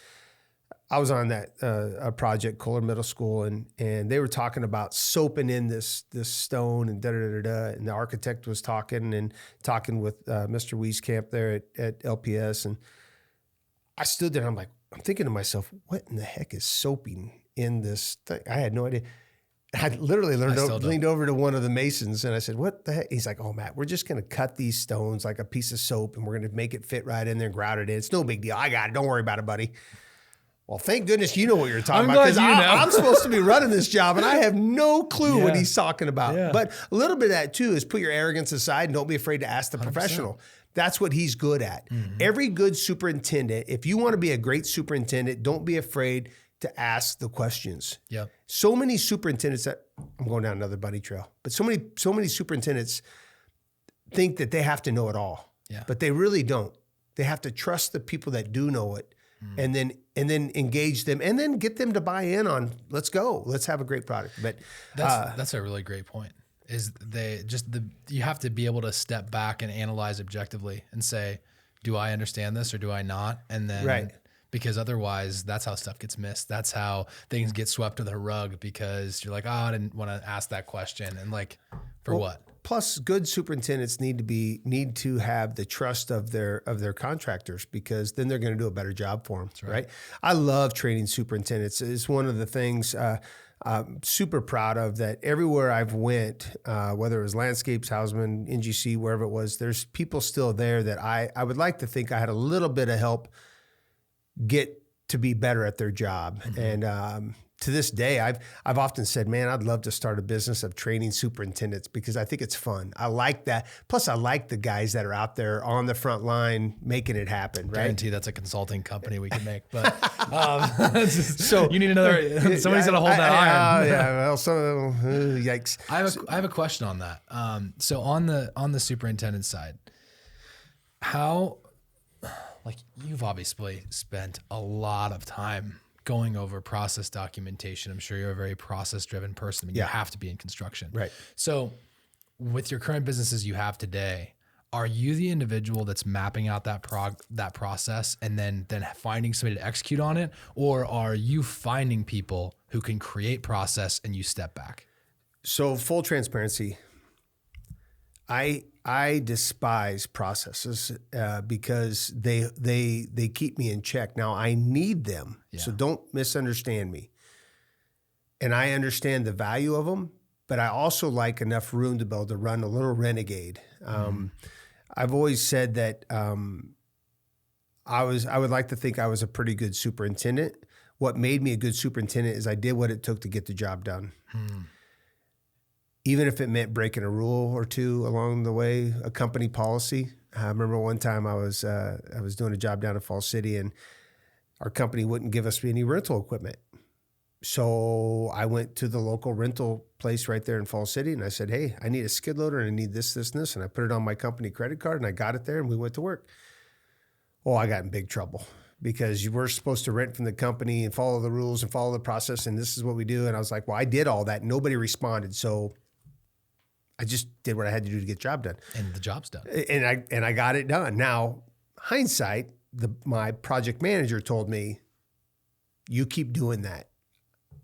I was on that a project, Kohler Middle School, and they were talking about soaping in this stone and da-da-da-da-da, and the architect was talking with Mr. Wieskamp there at LPS, and I stood there and I'm thinking to myself, what in the heck is soaping in this thing? I had no idea. I literally leaned over to one of the masons and I said, what the heck? He's like, oh, Matt, we're just going to cut these stones like a piece of soap and we're going to make it fit right in there and grout it in. It's no big deal. I got it. Don't worry about it, buddy. Well, thank goodness you know what you're talking about because I'm supposed to be running this job and I have no clue what he's talking about. Yeah. But a little bit of that too is put your arrogance aside and don't be afraid to ask the 100%. Professional. That's what he's good at. Mm-hmm. Every good superintendent, if you want to be a great superintendent, don't be afraid to ask the questions. Yeah. So many superintendents I'm going down another bunny trail, but so many superintendents think that they have to know it all. Yeah. But they really don't. They have to trust the people that do know it and then engage them and then get them to buy in on let's go. Let's have a great product. But that's a really great point. You have to be able to step back and analyze objectively and say, do I understand this or do I not? And then, Right. because otherwise that's how stuff gets missed. That's how things get swept under the rug because you're like, oh, I didn't want to ask that question. And like, for what? Plus, good superintendents need to have the trust of their contractors, because then they're going to do a better job for them, right? I love training superintendents. It's one of the things I'm super proud of, that everywhere I've went, whether it was landscapes, houseman, NGC, wherever it was, there's people still there that I would like to think I had a little bit of help get to be better at their job. Mm-hmm. And to this day, I've often said, man, I'd love to start a business of training superintendents, because I think it's fun. I like that. Plus, I like the guys that are out there on the front line making it happen. Right? Guarantee that's a consulting company we can make. But so you need another. Somebody's gonna hold that iron. Yeah. Well, yikes. I have a question on that. So on the superintendent side, how, like, you've obviously spent a lot of time going over process documentation. I'm sure you're a very process-driven person. I mean, you have to be in construction. Right. So with your current businesses you have today, are you the individual that's mapping out that process and then finding somebody to execute on it? Or are you finding people who can create process and you step back? So full transparency, I despise processes because they keep me in check. Now, I need them, so don't misunderstand me. And I understand the value of them, but I also like enough room to be able to run a little renegade. I've always said that I would like to think I was a pretty good superintendent. What made me a good superintendent is I did what it took to get the job done. Even if it meant breaking a rule or two along the way, a company policy. I remember one time I was doing a job down in Falls City, and our company wouldn't give us any rental equipment. So I went to the local rental place right there in Falls City, and I said, hey, I need a skid loader and I need this, and this. And I put it on my company credit card, and I got it there, and we went to work. Oh, I got in big trouble, because you were supposed to rent from the company and follow the rules and follow the process, and this is what we do. And I was like, well, I did all that. Nobody responded. So I just did what I had to do to get the job done. And the job's done. And I got it done. Now, hindsight, my project manager told me, you keep doing that.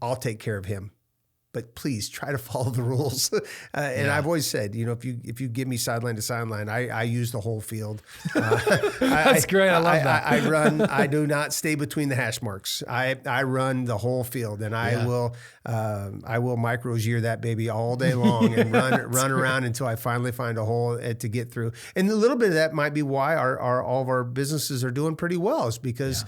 I'll take care of him. But please try to follow the rules. And I've always said, if you give me sideline to sideline, I use the whole field. That's great. I love that. I do not stay between the hash marks. I run the whole field, and I will micro-gear that baby all day long and run around until I finally find a hole to get through. And a little bit of that might be why all of our businesses are doing pretty well, is because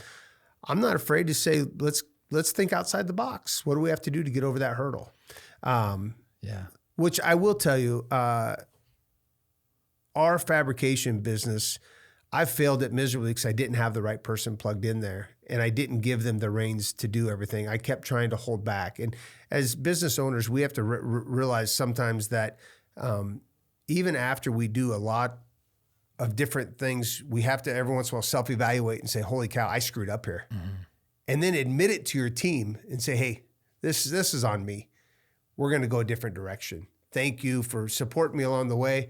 I'm not afraid to say, let's think outside the box. What do we have to do to get over that hurdle? Which I will tell you, our fabrication business, I failed it miserably because I didn't have the right person plugged in there, and I didn't give them the reins to do everything. I kept trying to hold back. And as business owners, we have to realize sometimes that even after we do a lot of different things, we have to every once in a while self-evaluate and say, holy cow, I screwed up here. Mm-hmm. And then admit it to your team and say, hey, this is on me. We're going to go a different direction. Thank you for supporting me along the way.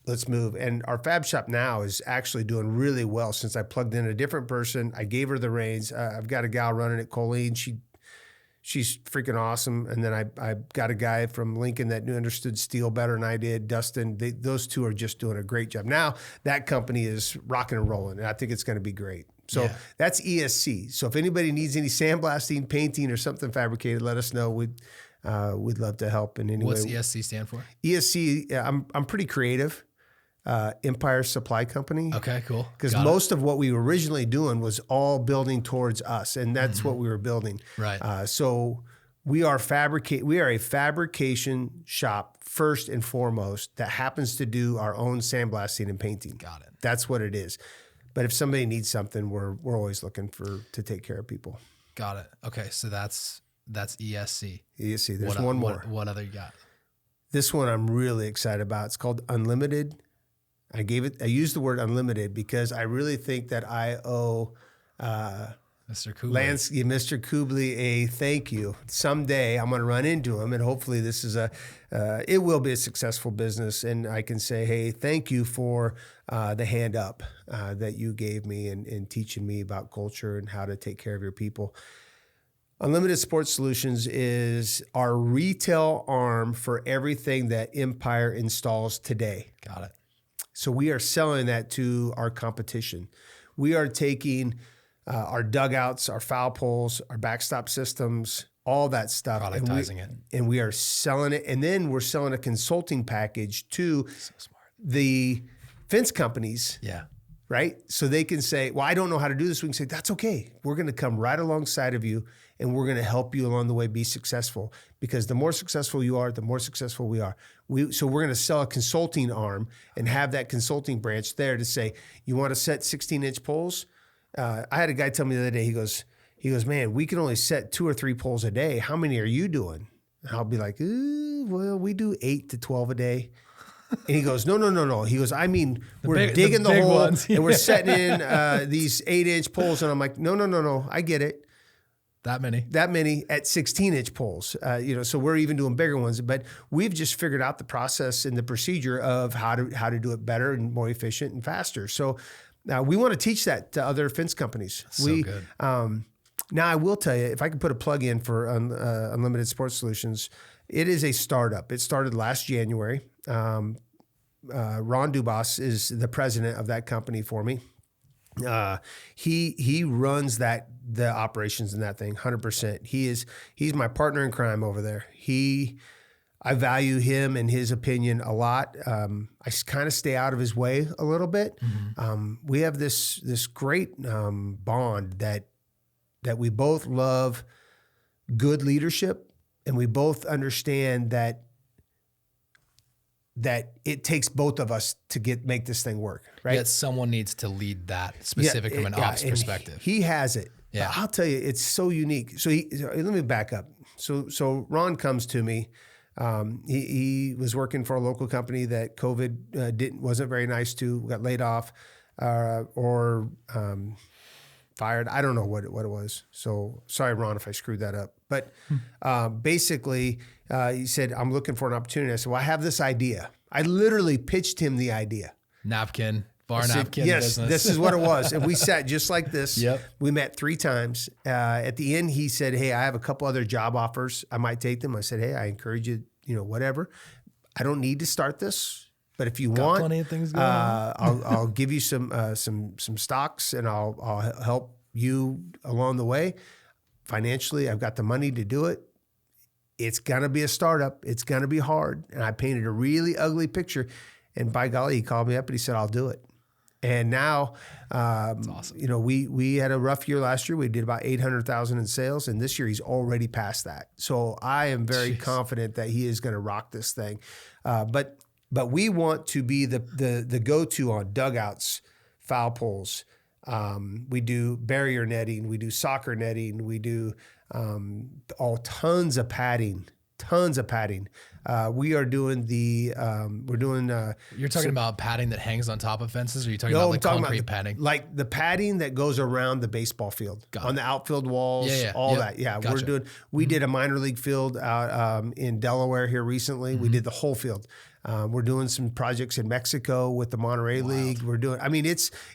Let's move. And our fab shop now is actually doing really well since I plugged in a different person. I gave her the reins. I've got a gal running it, Colleen. She's freaking awesome. And then I got a guy from Lincoln that understood steel better than I did, Dustin. Those two are just doing a great job. Now that company is rocking and rolling, and I think it's going to be great. So that's ESC. So if anybody needs any sandblasting, painting, or something fabricated, let us know. We'd love to help in any way. What's ESC stand for? ESC, I'm pretty creative. Empire Supply Company. Okay, cool. Because most of what we were originally doing was all building towards us, and that's what we were building. Right. So we are a fabrication shop first and foremost that happens to do our own sandblasting and painting. Got it. That's what it is. But if somebody needs something, we're always looking to take care of people. Got it. Okay, so that's ESC. ESC. There's one more. What other you got? This one I'm really excited about. It's called Unlimited. I used the word unlimited because I really think that I owe Mr. Kubley. Mr. Kubley, a thank you. Someday I'm going to run into him, and hopefully this is it will be a successful business, and I can say, hey, thank you for the hand up that you gave me in teaching me about culture and how to take care of your people. Unlimited Sports Solutions is our retail arm for everything that Empire installs today. Got it. So we are selling that to our competition. We are taking our dugouts, our foul poles, our backstop systems, all that stuff. Productizing it. And we are selling it. And then we're selling a consulting package to the fence companies. Yeah. Right? So they can say, well, I don't know how to do this. We can say, that's okay. We're going to come right alongside of you, and we're going to help you along the way be successful. Because the more successful you are, the more successful we are. So we're going to sell a consulting arm and have that consulting branch there to say, you want to set 16-inch poles? I had a guy tell me the other day, he goes, man, we can only set 2 or 3 poles a day. How many are you doing? And I'll be like, well, we do 8 to 12 a day. And he goes, no. He goes, I mean, we're digging the hole ones. And we're setting in these 8-inch poles. And I'm like, no. I get it. That many at 16-inch poles. So we're even doing bigger ones. But we've just figured out the process and the procedure of how to do it better and more efficient and faster. So we want to teach that to other fence companies. Good. Now, I will tell you, if I could put a plug in for Unlimited Sports Solutions, it is a startup. It started last January. Ron Dubas is the president of that company for me. He runs the operations in that thing 100%. He's my partner in crime over there. I value him and his opinion a lot. I kind of stay out of his way a little bit. Mm-hmm. We have this great bond that we both love good leadership, and we both understand that it takes both of us to make this thing work, right? Yet someone needs to lead that specific from an ops perspective. He has it. Yeah. But I'll tell you, it's so unique. So let me back up. So Ron comes to me. He was working for a local company that COVID wasn't very nice to, got laid off or fired. I don't know what it was. So sorry, Ron, if I screwed that up. But basically, he said, I'm looking for an opportunity. I said, well, I have this idea. I literally pitched him the idea. Napkin. Yes, business. This is what it was. And we sat just like this. Yep. We met 3 times. At the end, he said, hey, I have a couple other job offers. I might take them. I said, hey, I encourage you, whatever. I don't need to start this, but if you want, plenty of things going on. I'll give you some stocks, and I'll help you along the way. Financially, I've got the money to do it. It's going to be a startup. It's going to be hard. And I painted a really ugly picture. And by golly, he called me up and he said, I'll do it. And now, that's awesome. We had a rough year last year. We did about 800,000 in sales, and this year he's already past that. So I am very confident that he is going to rock this thing. But we want to be the go-to on dugouts, foul poles. We do barrier netting. We do soccer netting. We do tons of padding. We are doing You're talking about padding that hangs on top of fences, or are you talking about concrete padding? Like the padding that goes around the baseball field, on the outfield walls, that. Yeah, gotcha. We did a minor league field out in Delaware here recently. Mm-hmm. We did the whole field. We're doing some projects in Mexico with the Monterey League.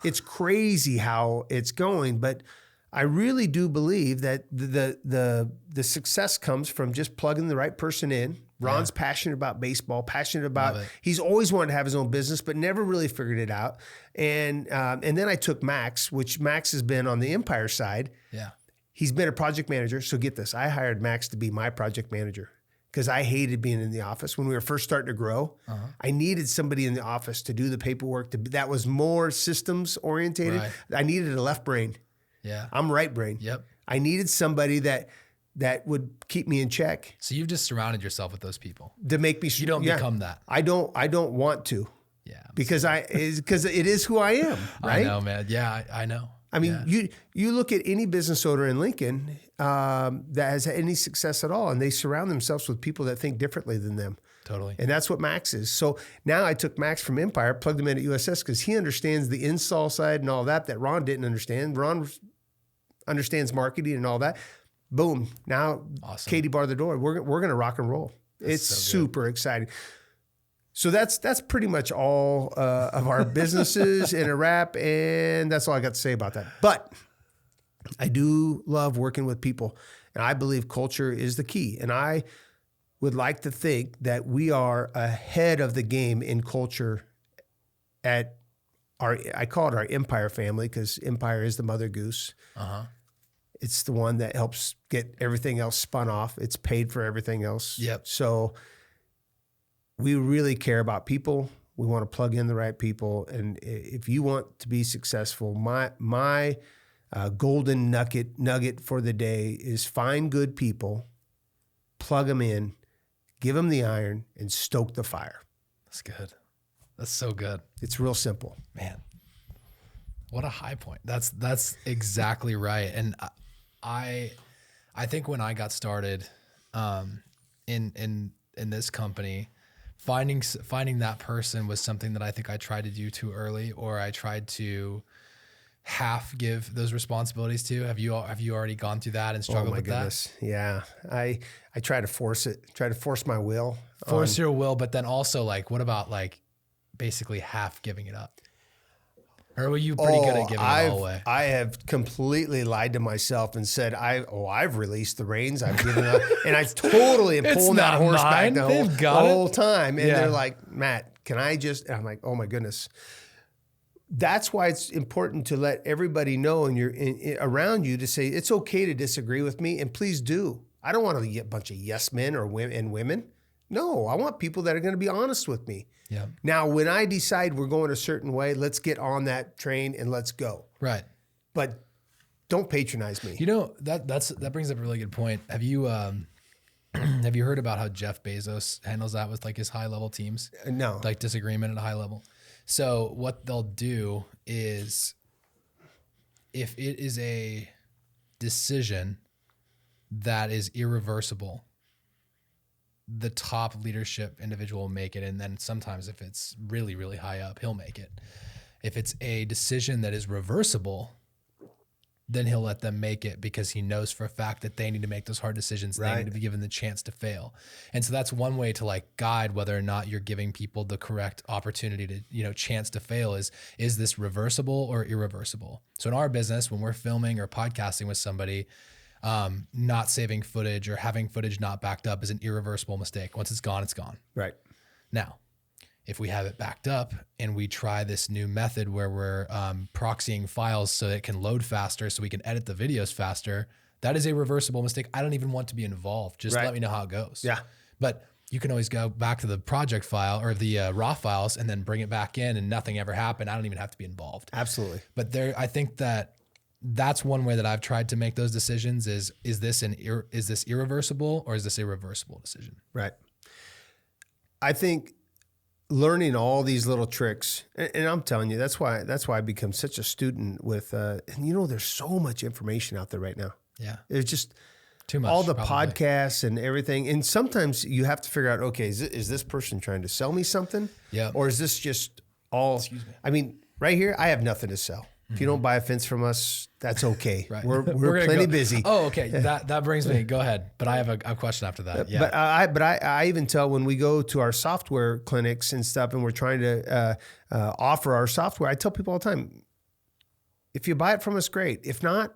It's crazy how it's going, but I really do believe that the success comes from just plugging the right person in. Ron's passionate about baseball, he's always wanted to have his own business, but never really figured it out. And then I took Max, which Max has been on the Empire side. Yeah. He's been a project manager. So get this, I hired Max to be my project manager because I hated being in the office. When we were first starting to grow, I needed somebody in the office to do the paperwork that was more systems orientated. Right. I needed a left brain. Yeah. I'm right brain. Yep. I needed somebody that would keep me in check. So you've just surrounded yourself with those people to make me. You don't become that. I don't want to. Yeah. Because it is who I am. Right. I know, man. Yeah, I know. I mean, you look at any business owner in Lincoln that has had any success at all, and they surround themselves with people that think differently than them. Totally. And that's what Max is. So now I took Max from Empire, plugged him in at USS because he understands the install side and all that Ron didn't understand. Ron was understands marketing and all that. Boom. Now, Awesome. Katie barred the door. We're going to rock and roll. It's so super exciting. So that's pretty much all of our businesses in a wrap. And that's all I got to say about that. But I do love working with people. And I believe culture is the key. And I would like to think that we are ahead of the game in culture at I call it our Empire family, because Empire is the mother goose. Uh-huh. It's the one that helps get everything else spun off. It's paid for everything else. Yep. So we really care about people. We want to plug in the right people. And if you want to be successful, my golden nugget for the day is find good people, plug them in, give them the iron, and stoke the fire. That's good. That's so good. It's real simple. Man, what a high point. That's exactly right. And I think when I got started in this company, finding that person was something that I think I tried to do too early, or I tried to half give those responsibilities to. Have you already gone through that and struggled with that? Yeah. I try to force my will. Force your will, but then also like, what about like basically half giving it up? Or were you pretty good at giving it all away? I have completely lied to myself and said, I've released the reins, I've given up. And I totally am pulling that horse back the whole time. And they're like, Matt, can I just, and I'm like, oh my goodness. That's why it's important to let everybody know and you're around you to say, it's okay to disagree with me, and please do. I don't want a bunch of yes men or women. No, I want people that are going to be honest with me. Yeah. Now, when I decide we're going a certain way, let's get on that train and let's go. Right. But don't patronize me. You know, that brings up a really good point. Have you heard about how Jeff Bezos handles that with like his high level teams? No. Like disagreement at a high level. So what they'll do is, if it is a decision that is irreversible, the top leadership individual will make it. And then sometimes if it's really, really high up, he'll make it. If it's a decision that is reversible, then he'll let them make it, because he knows for a fact that they need to make those hard decisions. Right. They need to be given the chance to fail. And so that's one way to like guide whether or not you're giving people the correct opportunity to, chance to fail is this reversible or irreversible? So in our business, when we're filming or podcasting with somebody, not saving footage or having footage not backed up is an irreversible mistake. Once it's gone, it's gone. Right. Now, if we have it backed up and we try this new method where we're proxying files so it can load faster, so we can edit the videos faster, that is a reversible mistake. I don't even want to be involved. Just let me know how it goes. Yeah. But you can always go back to the project file or the raw files and then bring it back in, and nothing ever happened. I don't even have to be involved. Absolutely. But I think that's one way that I've tried to make those decisions is this irreversible or is this a reversible decision? Right. I think learning all these little tricks, and I'm telling you, that's why I become such a student with, there's so much information out there right now. Yeah. There's just too much, all the probably. podcasts and everything. And sometimes you have to figure out, okay, is this person trying to sell me something? Yeah. Or is this just all, I mean, right here, I have nothing to sell. If you don't buy a fence from us, that's okay. Right. We're plenty busy. Oh, okay. That brings me. Go ahead. But I have a question after that. Yeah. But I even tell when we go to our software clinics and stuff, and we're trying to offer our software, I tell people all the time, if you buy it from us, great. If not,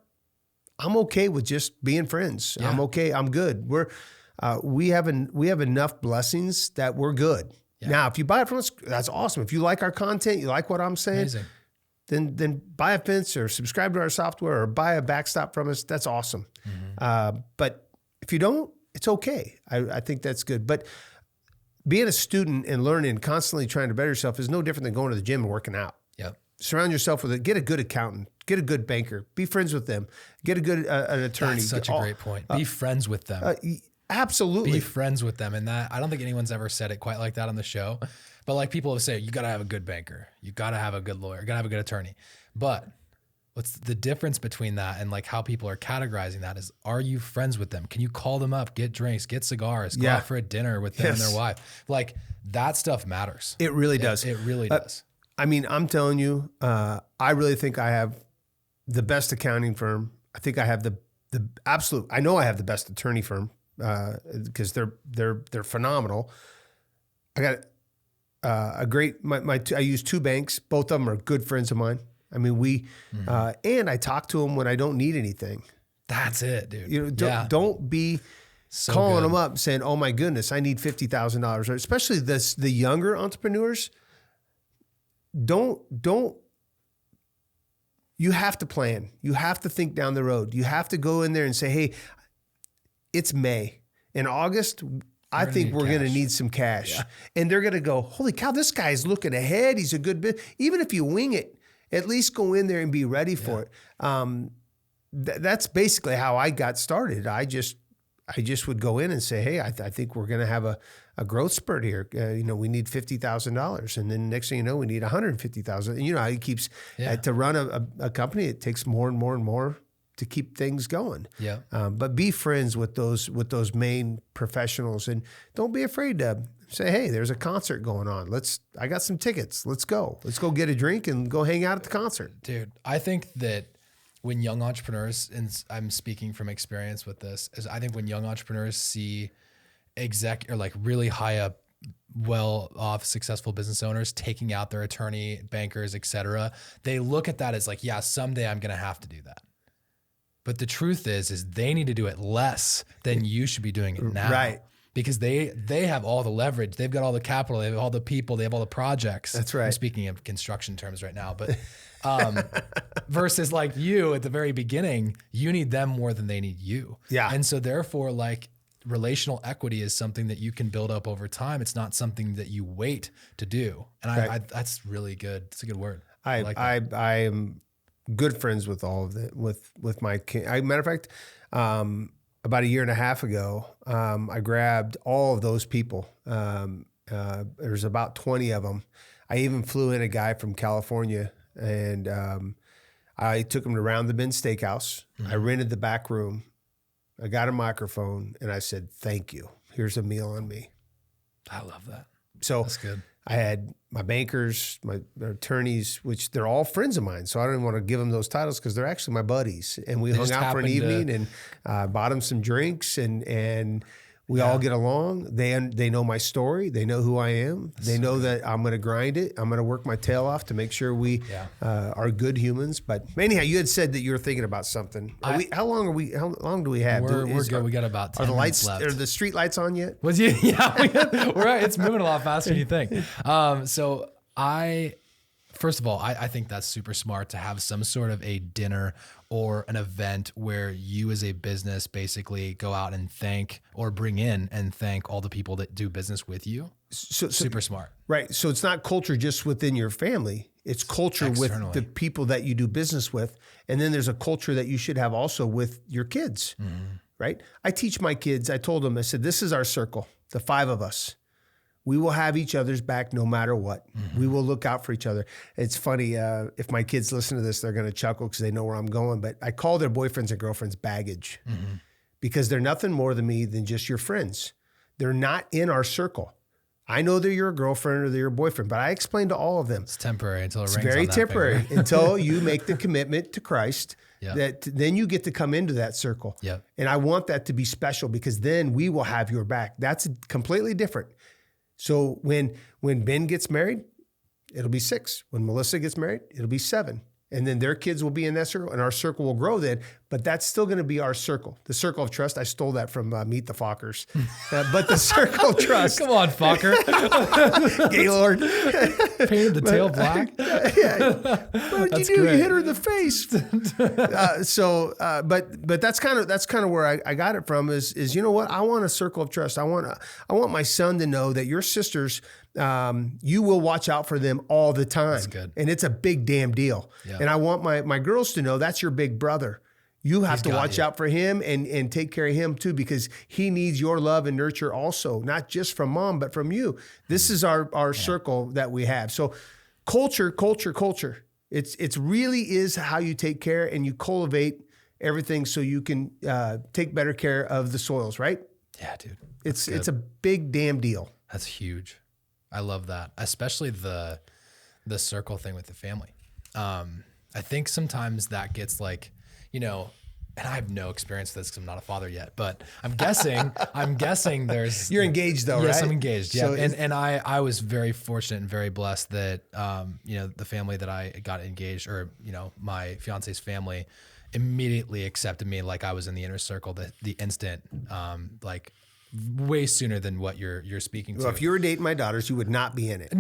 I'm okay with just being friends. Yeah. I'm okay. I'm good. We have enough blessings that we're good. Yeah. Now, if you buy it from us, that's awesome. If you like our content, you like what I'm saying. Amazing. Then buy a fence or subscribe to our software or buy a backstop from us. That's awesome. Mm-hmm. But if you don't, it's okay. I think that's good. But being a student and learning and constantly trying to better yourself is no different than going to the gym and working out. Yep. Surround yourself with it. Get a good accountant. Get a good banker. Be friends with them. Get a good an attorney. That's such a great point. Be friends with them. Absolutely. Be friends with them. And that, I don't think anyone's ever said it quite like that on the show. But like people have said, you got to have a good banker. You got to have a good lawyer. You got to have a good attorney. But what's the difference between that and like how people are categorizing that is, are you friends with them? Can you call them up, get drinks, get cigars, go out for a dinner with them and their wife? Like that stuff matters. It really does. It really does. I mean, I'm telling you, I really think I have the best accounting firm. I think I have the absolute. I know I have the best attorney firm because they're phenomenal. I got a great. I use 2 banks. Both of them are good friends of mine. I mean, and I talk to them when I don't need anything. That's it, dude. You know, don't be calling them up saying, "Oh my goodness, I need $50,000." Especially the younger entrepreneurs. Don't. You have to plan. You have to think down the road. You have to go in there and say, "Hey, it's May. In August, I think we're going to need some cash." Yeah. And they're going to go, "Holy cow, this guy's looking ahead. He's a good bit." Even if you wing it, at least go in there and be ready for it. That's basically how I got started. I just would go in and say, "Hey, I think we're going to have a growth spurt here. We need $50,000, and then next thing you know, we need $150,000." And you know how it keeps to run a company. It takes more and more and more to keep things going. Yeah. But be friends with those main professionals, and don't be afraid to say, "Hey, there's a concert going on. I got some tickets. Let's go get a drink and go hang out at the concert." Dude, I think that when young entrepreneurs, and I'm speaking from experience with this, is I think when young entrepreneurs see really high up, well off, successful business owners taking out their attorney, bankers, etc., they look at that as like, yeah, someday I'm going to have to do that. But the truth is they need to do it less than you should be doing it now. Right. Because they have all the leverage. They've got all the capital. They have all the people. They have all the projects. That's right. I'm speaking of construction terms right now. But versus like you at the very beginning, you need them more than they need you. Yeah. And so therefore, like, relational equity is something that you can build up over time. It's not something that you wait to do. And I that's really good. It's a good word. I am good friends with all of it, with my kid. Matter of fact, about a year and a half ago, I grabbed all of those people. There's about 20 of them. I even flew in a guy from California, and I took him to Round the Bend Steakhouse. Mm-hmm. I rented the back room. I got a microphone, and I said, "Thank you. Here's a meal on me." I love that. So that's good. I had my bankers, my attorneys, which they're all friends of mine. So I don't even want to give them those titles because they're actually my buddies. And we hung out for an evening and bought them some drinks, and we all get along. They know my story. They know who I am. They know that I'm going to grind it. I'm going to work my tail off to make sure we are good humans. But anyhow, you had said that you were thinking about something. How long do we have? We're good. We got about 10 minutes left. Are the street lights on yet? Yeah, we're right. It's moving a lot faster than you think. First of all, I think that's super smart to have some sort of a dinner or an event where you as a business basically go out and thank or bring in and thank all the people that do business with you. So super smart. Right. So it's not culture just within your family. It's culture externally with the people that you do business with. And then there's a culture that you should have also with your kids, right? I teach my kids, I told them, I said, this is our circle, the 5 of us. We will have each other's back no matter what. Mm-hmm. We will look out for each other. It's funny, if my kids listen to this, they're going to chuckle because they know where I'm going. But I call their boyfriends and girlfriends baggage because they're nothing more than me than just your friends. They're not in our circle. I know they're your girlfriend or they're your boyfriend, but I explain to all of them. It's temporary until it rains. It's very temporary until you make the commitment to Christ. Yep. That then you get to come into that circle. Yep. And I want that to be special because then we will have your back. That's completely different. So when Ben gets married, it'll be 6. When Melissa gets married, it'll be 7. And then their kids will be in that circle, and our circle will grow then. But that's still going to be our circle. The circle of trust, I stole that from Meet the Fockers. But the circle of trust. Come on, Fokker. Gaylord. Painted the tail black. What did you do? Great. You hit her in the face. But that's kind of where I got it from is you know what? I want a circle of trust. I want my son to know that your sisters, you will watch out for them all the time. That's good. And it's a big damn deal. Yeah. And I want my girls to know that's your big brother. You have to watch out for him and take care of him too, because he needs your love and nurture also, not just from mom, but from you. This is our circle that we have. So culture. It's really is how you take care and you cultivate everything so you can take better care of the soils, right? Yeah, dude. It's a big damn deal. That's huge. I love that, especially the circle thing with the family. I think sometimes that gets like, and I have no experience with this because I'm not a father yet, but I'm guessing there's. You're engaged though, yes, right? I'm engaged. Yeah. So And I was very fortunate and very blessed that, the family that I got engaged, or, my fiance's family immediately accepted me. Like I was in the inner circle, the instant, like way sooner than what you're speaking to. Well, if you were dating my daughters, you would not be in it.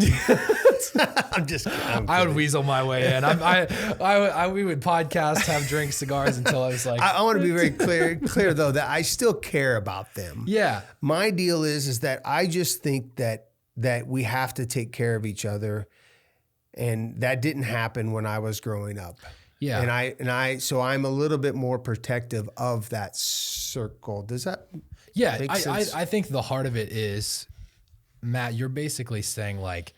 I'm just kidding. I would weasel my way in. We would podcast, have drinks, cigars until I was like. I want to be very clear though, that I still care about them. Yeah. My deal is that I just think that we have to take care of each other, and that didn't happen when I was growing up. Yeah. So I'm a little bit more protective of that circle. Does that? Yeah, make sense? I think the heart of it is, Matt, you're basically saying like,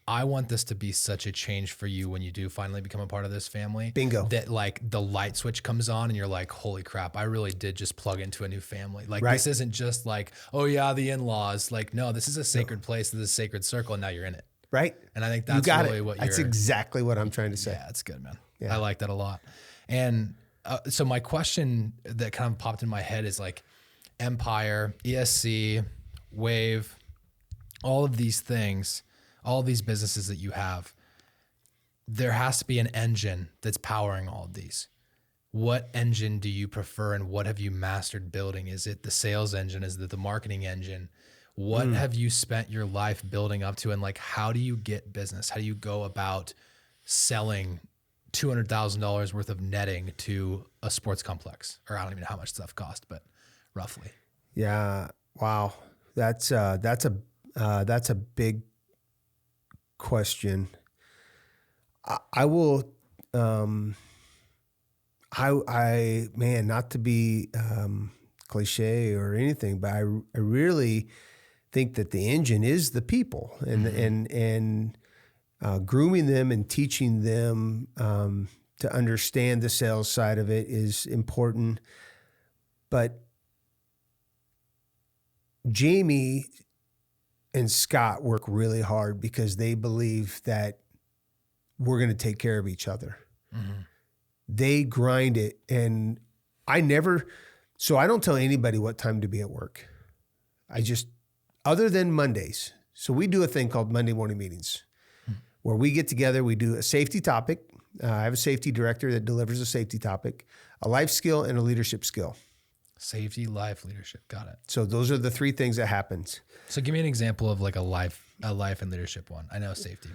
I want this to be such a change for you when you do finally become a part of this family. Bingo. That like the light switch comes on and you're like, holy crap, I really did just plug into a new family. Like Right. This isn't just like, oh yeah, the in-laws. Like, no, this is a sacred place. This is a sacred circle, and now you're in it. Right. And I think that's really what you're. That's exactly what I'm trying to say. Yeah, it's good, man. Yeah. I like that a lot. And so my question that kind of popped in my head is like, Empire, ESC, Wave, all of these things, all these businesses that you have, there has to be an engine that's powering all of these. What engine do you prefer, and what have you mastered building? Is it the sales engine? Is it the marketing engine? What have you spent your life building up to? And like, how do you get business? How do you go about selling $200,000 worth of netting to a sports complex? Or I don't even know how much stuff cost, but roughly. Yeah. Wow. That's a big question. I will, man, not to be cliche or anything, but I really think that the engine is the people, and grooming them and teaching them to understand the sales side of it is important. But Jamie and Scott work really hard because they believe that we're going to take care of each other. Mm-hmm. They grind it. And I don't tell anybody what time to be at work. Other than Mondays. So we do a thing called Monday morning meetings where we get together, we do a safety topic. I have a safety director that delivers a safety topic, a life skill, and a leadership skill. Safety, life, leadership. Got it. So those are the three things that happens. So give me an example of like a life and leadership one. I know safety,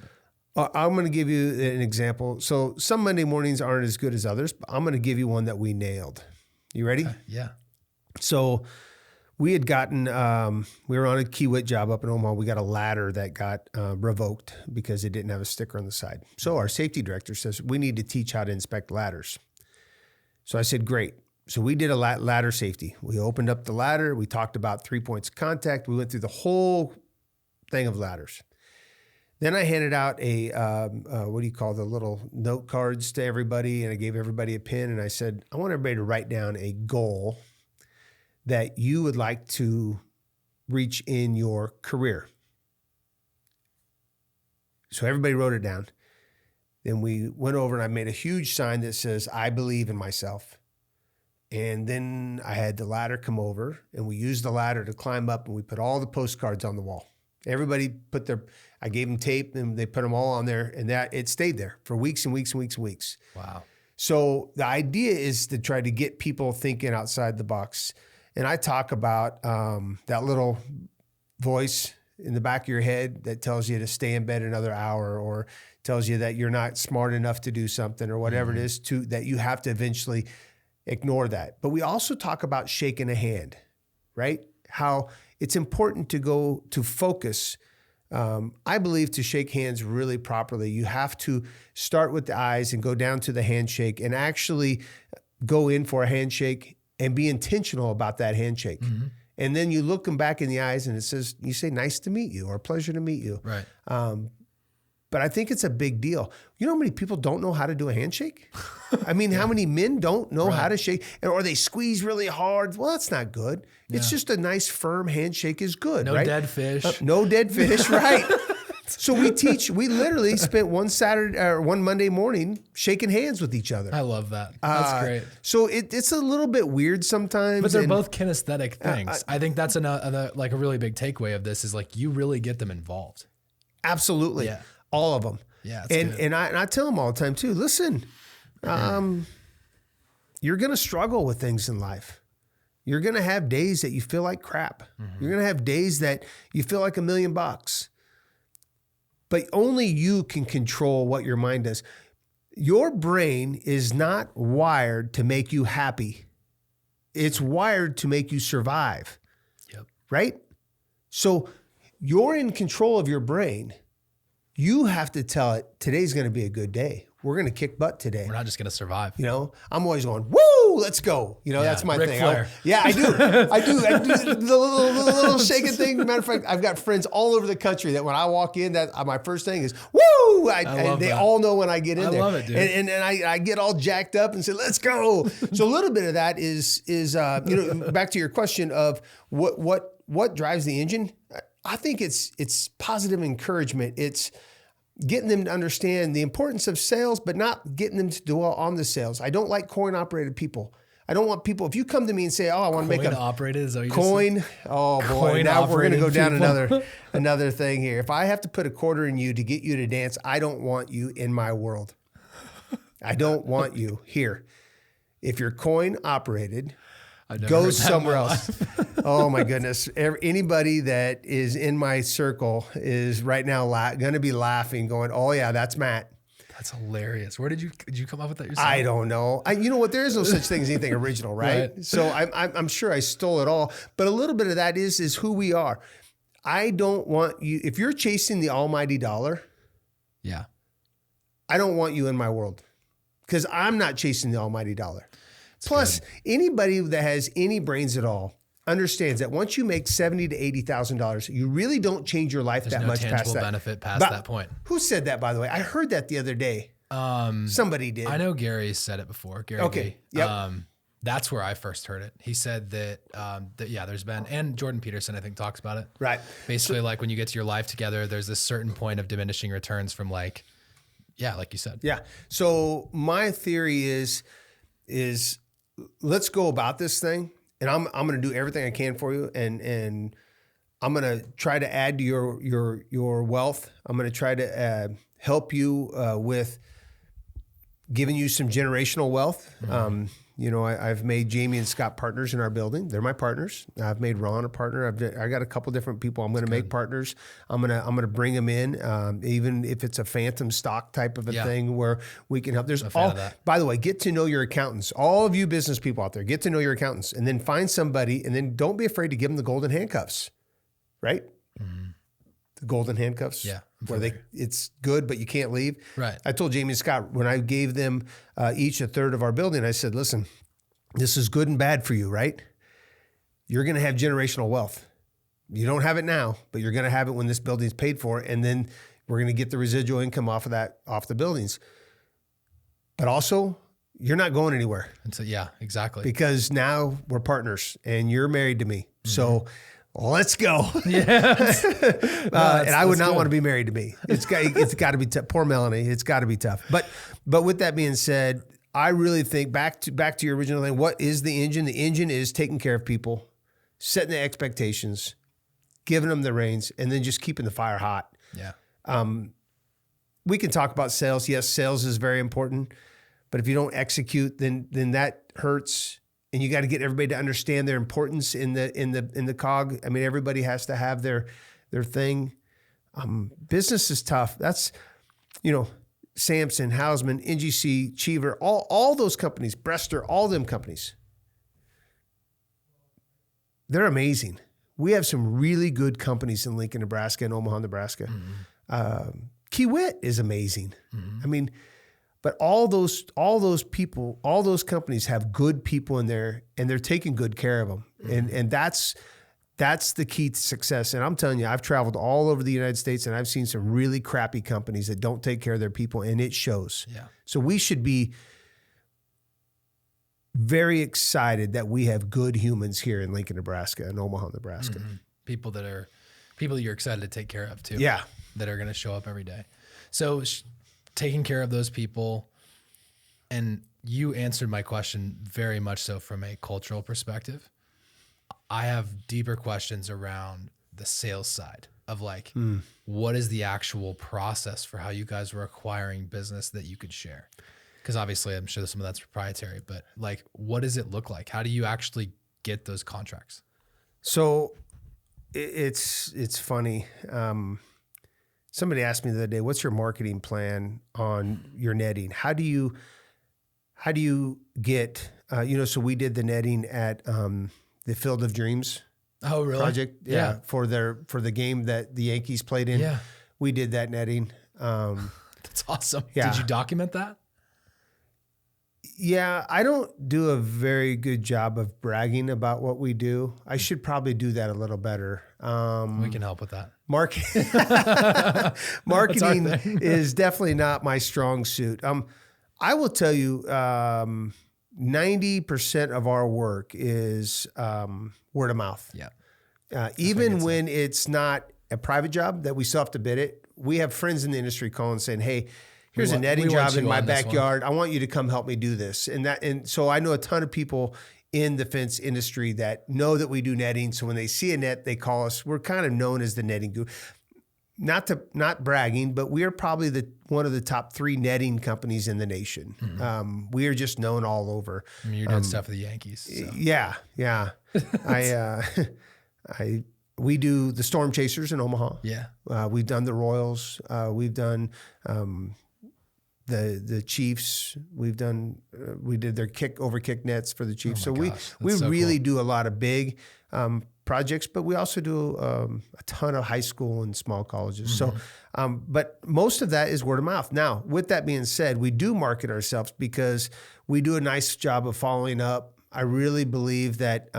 but I'm going to give you an example. So some Monday mornings aren't as good as others, but I'm going to give you one that we nailed. You ready? Yeah. So we had gotten, we were on a Kiewit job up in Omaha. We got a ladder that got revoked because it didn't have a sticker on the side. So our safety director says, we need to teach how to inspect ladders. So I said, great. So we did a ladder safety. We opened up the ladder. We talked about 3 points of contact. We went through the whole thing of ladders. Then I handed out the little note cards to everybody, and I gave everybody a pen, and I said, I want everybody to write down a goal that you would like to reach in your career. So everybody wrote it down. Then we went over and I made a huge sign that says, I believe in myself. And then I had the ladder come over, and we used the ladder to climb up, and we put all the postcards on the wall. Everybody I gave them tape, and they put them all on there, and that it stayed there for weeks and weeks and weeks and weeks. Wow. So the idea is to try to get people thinking outside the box. And I talk about that little voice in the back of your head that tells you to stay in bed another hour, or tells you that you're not smart enough to do something, or whatever it is, that you have to eventually ignore that. But we also talk about shaking a hand, right? How it's important to go to focus. I believe to shake hands really properly, you have to start with the eyes and go down to the handshake, and actually go in for a handshake and be intentional about that handshake. Mm-hmm. And then you look them back in the eyes, and you say, nice to meet you, or pleasure to meet you. Right. But I think it's a big deal. You know how many people don't know how to do a handshake? I mean, how many men don't know how to shake, or they squeeze really hard? Well, that's not good. Yeah. It's just a nice, firm handshake is good, no right? Dead fish. No dead fish, right? So we literally spent one Monday morning shaking hands with each other. I love that. That's great. So it's a little bit weird sometimes. But they're both kinesthetic things. I think that's another, like a really big takeaway of this is like, you really get them involved. Absolutely. Yeah. All of them. Yeah. And I tell them all the time too, listen, you're going to struggle with things in life. You're going to have days that you feel like crap. You're going to have days that you feel like $1 million. But only you can control what your mind does. Your brain is not wired to make you happy. It's wired to make you survive. Yep. Right? So you're in control of your brain. You have to tell it, today's going to be a good day. We're going to kick butt today. We're not just going to survive. You know, I'm always going, woo, let's go. You know, that's my Ric thing. Flair. I do the little shaking thing. Matter of fact, I've got friends all over the country that when I walk in, that my first thing is, woo. They all know when I get in there. I love it, dude. And I get all jacked up and say, let's go. So a little bit of that is back to your question of what drives the engine. I think it's positive encouragement. It's getting them to understand the importance of sales, but not getting them to dwell on the sales. I don't like coin-operated people. I don't want people, if you come to me and say, oh, I want to make a operated, is that what you coin. Oh boy, now we're going to go down people. another thing here. If I have to put a quarter in you to get you to dance, I don't want you in my world. I don't want you here. If you're coin operated, go somewhere else. Oh my goodness. Anybody that is in my circle is right now going to be laughing, going, oh yeah, that's Matt. That's hilarious. Did you come up with that yourself? I don't know. You know what? There is no such thing as anything original, right? So I'm sure I stole it all, but a little bit of that is who we are. I don't want you, if you're chasing the almighty dollar, yeah, I don't want you in my world because I'm not chasing the almighty dollar. That's Plus, good. anybody that has any brains at all understands that once you make $70,000 to $80,000, you really don't change your life that much past that. There's no tangible benefit past that point. Who said that, by the way? I heard that the other day. Somebody did. I know Gary said it before. Gary Okay. V. Yep. That's where I first heard it. He said that there's been, and Jordan Peterson, I think, talks about it. Right. Basically, like when you get to your life together, there's this certain point of diminishing returns from like you said. Yeah. So my theory is let's go about this thing, and I'm going to do everything I can for you, and I'm going to try to add to your wealth. I'm going to try to help you with giving you some generational wealth. Mm-hmm. I've made Jamie and Scott partners in our building. They're my partners. I've made Ron a partner. I got a couple different people I'm going to make partners. I'm going to bring them in, even if it's a phantom stock type of a thing where we can help. There's by the way, get to know your accountants. All of you business people out there, get to know your accountants, and then find somebody, and then don't be afraid to give them the golden handcuffs, right? Mm-hmm. The golden handcuffs. Yeah. Where it's good, but you can't leave. Right. I told Jamie and Scott when I gave them each a third of our building, I said, listen, this is good and bad for you, right? You're going to have generational wealth. You don't have it now, but you're going to have it when this building's paid for. And then we're going to get the residual income off the buildings. But also, you're not going anywhere. And so, yeah, exactly. Because now we're partners and you're married to me. Mm-hmm. So let's go. Yes. And I would not want to be married to me. It's got to be tough. Poor Melanie. It's got to be tough. But with that being said, I really think back to your original thing. What is the engine? The engine is taking care of people, setting the expectations, giving them the reins, and then just keeping the fire hot. Yeah. We can talk about sales. Yes, sales is very important, but if you don't execute, then that hurts. And you got to get everybody to understand their importance in the cog. I mean, everybody has to have their thing. Business is tough. That's, Samson, Hausman, NGC, Cheever, all those companies, Brester, all them companies. They're amazing. We have some really good companies in Lincoln, Nebraska, and Omaha, Nebraska. Mm-hmm. Kiewit is amazing. Mm-hmm. I mean, but all those people, all those companies have good people in there, and they're taking good care of them. Mm-hmm. And that's the key to success. And I'm telling you, I've traveled all over the United States, and I've seen some really crappy companies that don't take care of their people, and it shows. Yeah. So we should be very excited that we have good humans here in Lincoln, Nebraska, and Omaha, Nebraska. Mm-hmm. People that you're excited to take care of too. Yeah. that are going to show up every day. So taking care of those people, and you answered my question very much so from a cultural perspective. I have deeper questions around the sales side of like, what is the actual process for how you guys were acquiring business that you could share? Because obviously I'm sure some of that's proprietary, but like, what does it look like? How do you actually get those contracts? So it's funny. Somebody asked me the other day, what's your marketing plan on your netting? How do you get, so we did the netting at the Field of Dreams project. Yeah. For the game that the Yankees played in. Yeah. We did that netting. That's awesome. Yeah. Did you document that? Yeah, I don't do a very good job of bragging about what we do. I should probably do that a little better. We can help with that. Marketing is definitely not my strong suit. I will tell you, 90% of our work is word of mouth. Yeah. Even when it's not a private job that we still have to bid it, we have friends in the industry calling saying, hey, here's a netting job in my backyard. I want you to come help me do this. And so I know a ton of people in the fence industry that know that we do netting. So when they see a net, they call us. We're kind of known as the netting guru. Not bragging, but we are probably one of the top 3 netting companies in the nation. Mm-hmm. We are just known all over. I mean, you're doing stuff for the Yankees. So. Yeah. We do the Storm Chasers in Omaha. Yeah. We've done the Royals. We've done the Chiefs. We did their kick nets for the Chiefs. Oh so we really do a lot of big projects, but we also do a ton of high school and small colleges. Mm-hmm. So, but most of that is word of mouth. Now, with that being said, we do market ourselves because we do a nice job of following up. I really believe that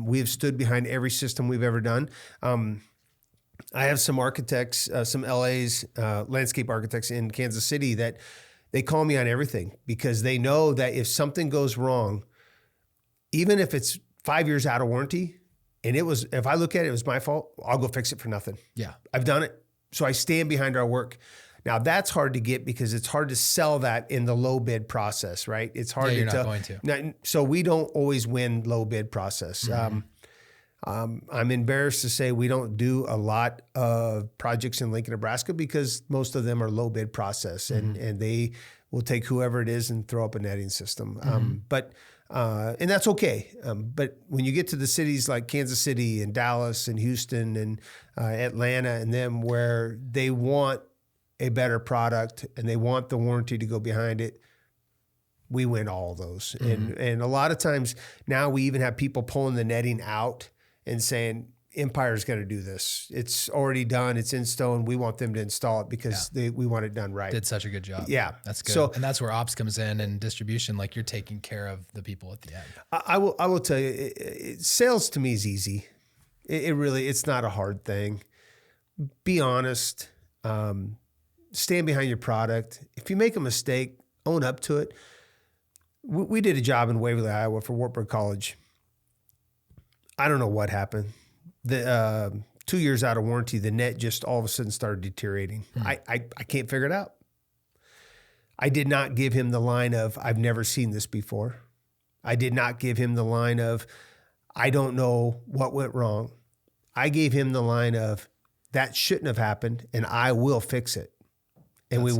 we have stood behind every system we've ever done. I have some architects, some LA's landscape architects in Kansas City that they call me on everything because they know that if something goes wrong, even if it's 5 years out of warranty, and if I look at it was my fault, I'll go fix it for nothing. Yeah. I've done it. So I stand behind our work. Now that's hard to get because it's hard to sell that in the low bid process, right? It's hard you're not going to. So we don't always win low bid process. Mm-hmm. I'm embarrassed to say we don't do a lot of projects in Lincoln, Nebraska because most of them are low bid process and they will take whoever it is and throw up a netting system. And that's okay. But when you get to the cities like Kansas City and Dallas and Houston and Atlanta and them where they want a better product and they want the warranty to go behind it, we win all of those. Mm-hmm. And a lot of times now we even have people pulling the netting out and saying, Empire's going to do this. It's already done. It's in stone. We want them to install it because we want it done right. Did such a good job. Yeah. That's good. And that's where ops comes in and distribution, like you're taking care of the people at the end. I will tell you, sales to me is easy. It's not a hard thing. Be honest. Stand behind your product. If you make a mistake, own up to it. We did a job in Waverly, Iowa for Wartburg College. I don't know what happened. The 2 years out of warranty, the net just all of a sudden started deteriorating. I can't figure it out. I did not give him the line of, I've never seen this before. I did not give him the line of, I don't know what went wrong. I gave him the line of, that shouldn't have happened and I will fix it. And we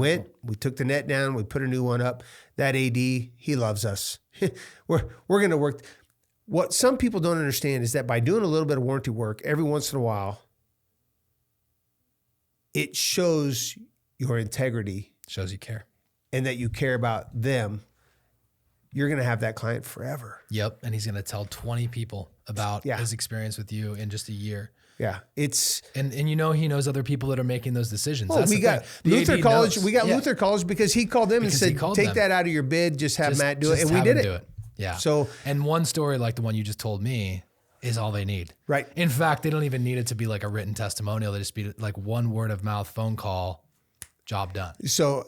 took the net down, we put a new one up. That AD, he loves us. We're going to work. What some people don't understand is that by doing a little bit of warranty work every once in a while, it shows your integrity. Shows you care. And that you care about them. You're going to have that client forever. Yep. And he's going to tell 20 people about his experience with you in just a year. Yeah. And he knows other people that are making those decisions. Oh, we got Luther College. We got Luther College because he called them and said, take that out of your bid. Just have Matt do it. And we did it. Yeah. So, and one story like the one you just told me is all they need. Right. In fact, they don't even need it to be like a written testimonial. They just be like one word of mouth phone call, job done. So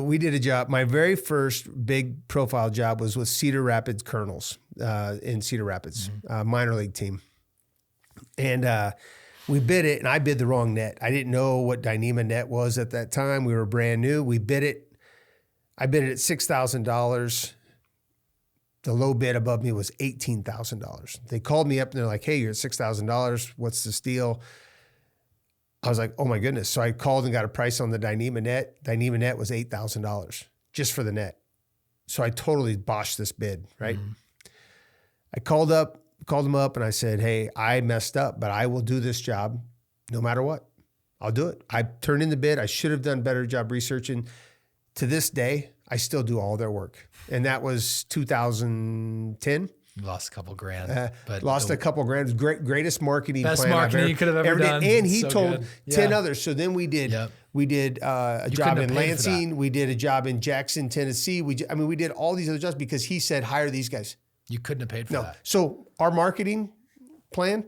we did a job. My very first big profile job was with Cedar Rapids Colonels in Cedar Rapids, minor league team. And We bid it, and I bid the wrong net. I didn't know what Dyneema net was at that time. We were brand new. We bid it. I bid it at $6,000. The low bid above me was $18,000. They called me up and they're like, hey, you're at $6,000. What's this deal? I was like, oh my goodness. So I called and got a price on the Dyneema net. Dyneema net was $8,000 just for the net. So I totally botched this bid, right? I called them up and I said, hey, I messed up, but I will do this job no matter what. I'll do it. I turned in the bid. I should have done a better job researching. To this day, I still do all their work. And that was 2010. You lost a couple grand. But lost a couple grand. Greatest marketing best plan marketing you could have ever done. And he told 10 others. So then we did a You job couldn't in have paid for that. Lansing. We did a job in Jackson, Tennessee. We did all these other jobs because he said, hire these guys. You couldn't have paid for that. So our marketing plan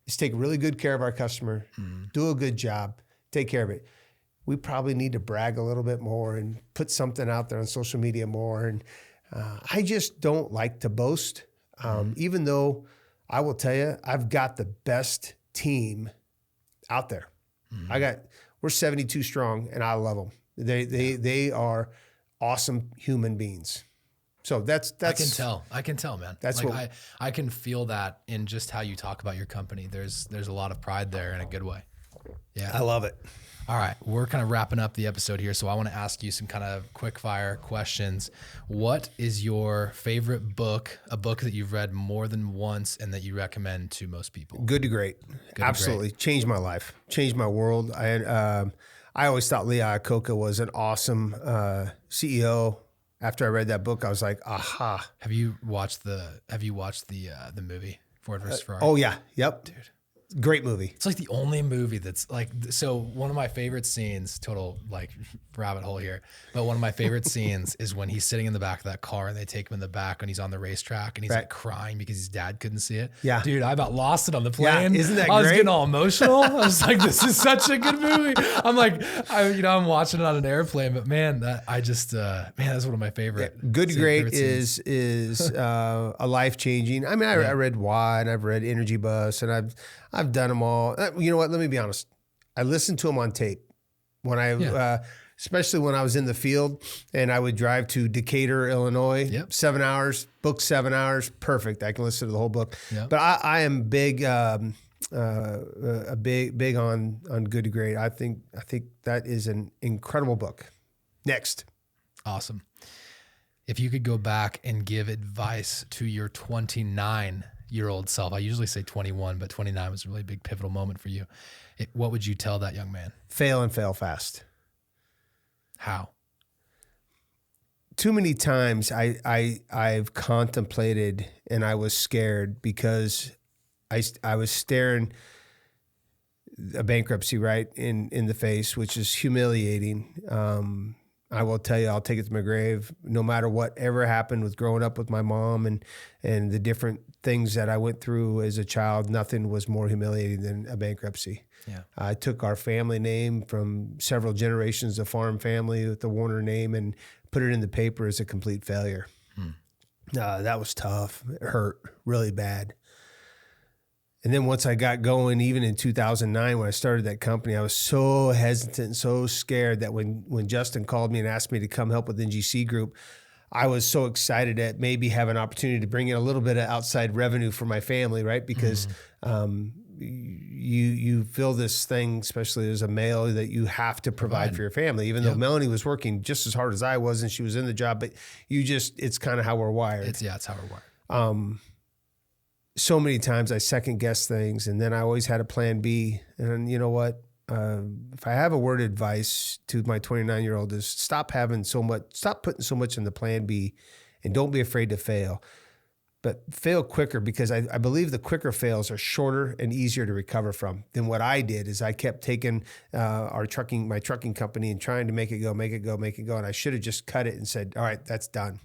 is take really good care of our customer, do a good job, take care of it. We probably need to brag a little bit more and put something out there on social media more. And I just don't like to boast, even though I will tell you, I've got the best team out there. We're 72 strong, and I love them. They are awesome human beings. So that's I can tell, man. That's like what I can feel that in just how you talk about your company. There's a lot of pride there in a good way. Yeah. I love it. All right, we're kind of wrapping up the episode here, so I want to ask you some kind of quick fire questions. What is your favorite book, a book that you've read more than once and that you recommend to most people? Good to Great. Absolutely. Changed my life, changed my world. I always thought Lee Iacocca was an awesome CEO. After I read that book, I was like, aha. Have you watched the movie Ford versus Ferrari? Oh yeah. Yep. Dude. Great movie. It's like the only movie that's like, so one of my favorite scenes, total like rabbit hole here, but one of my favorite scenes is when he's sitting in the back of that car and they take him in the back when he's on the racetrack and he's like crying because his dad couldn't see it. Yeah. Dude, I about lost it on the plane. Yeah, isn't that I was great? getting all emotional. I was like, this is such a good movie. I'm like, I'm watching it on an airplane, but man, that's one of my favorite. Good to Great scenes. is a life-changing. I mean, I read Why and I've read Energy Bus and I've done them all. You know what? Let me be honest. I listened to them on tape when especially when I was in the field and I would drive to Decatur, Illinois, 7 hours, book 7 hours. Perfect. I can listen to the whole book. Yep. But I am big, big on Good to Great. I think that is an incredible book. Next. Awesome. If you could go back and give advice to your 29-year-old self, I usually say 21, but 29 was a really big pivotal moment for you. What would you tell that young man? Fail and fail fast. How? Too many times I've contemplated and I was scared because I was staring a bankruptcy right in the face, which is humiliating. I will tell you, I'll take it to my grave. No matter what ever happened with growing up with my mom and the different things that I went through as a child, nothing was more humiliating than a bankruptcy. Yeah. I took our family name from several generations of farm family with the Warner name and put it in the paper as a complete failure. That was tough. It hurt really bad. And then once I got going, even in 2009, when I started that company, I was so hesitant and so scared that when Justin called me and asked me to come help with NGC Group, I was so excited to maybe have an opportunity to bring in a little bit of outside revenue for my family, right? Because you feel this thing, especially as a male, that you have to provide for your family, even though Melanie was working just as hard as I was and she was in the job, but it's kind of how we're wired. It's how we're wired. So many times I second guess things, and then I always had a plan B. And you know what? If I have a word of advice to my 29-year-old is stop putting so much in the plan B, and don't be afraid to fail. But fail quicker, because I believe the quicker fails are shorter and easier to recover from than what I did. Is I kept taking my trucking company and trying to make it go. And I should have just cut it and said, all right, that's done.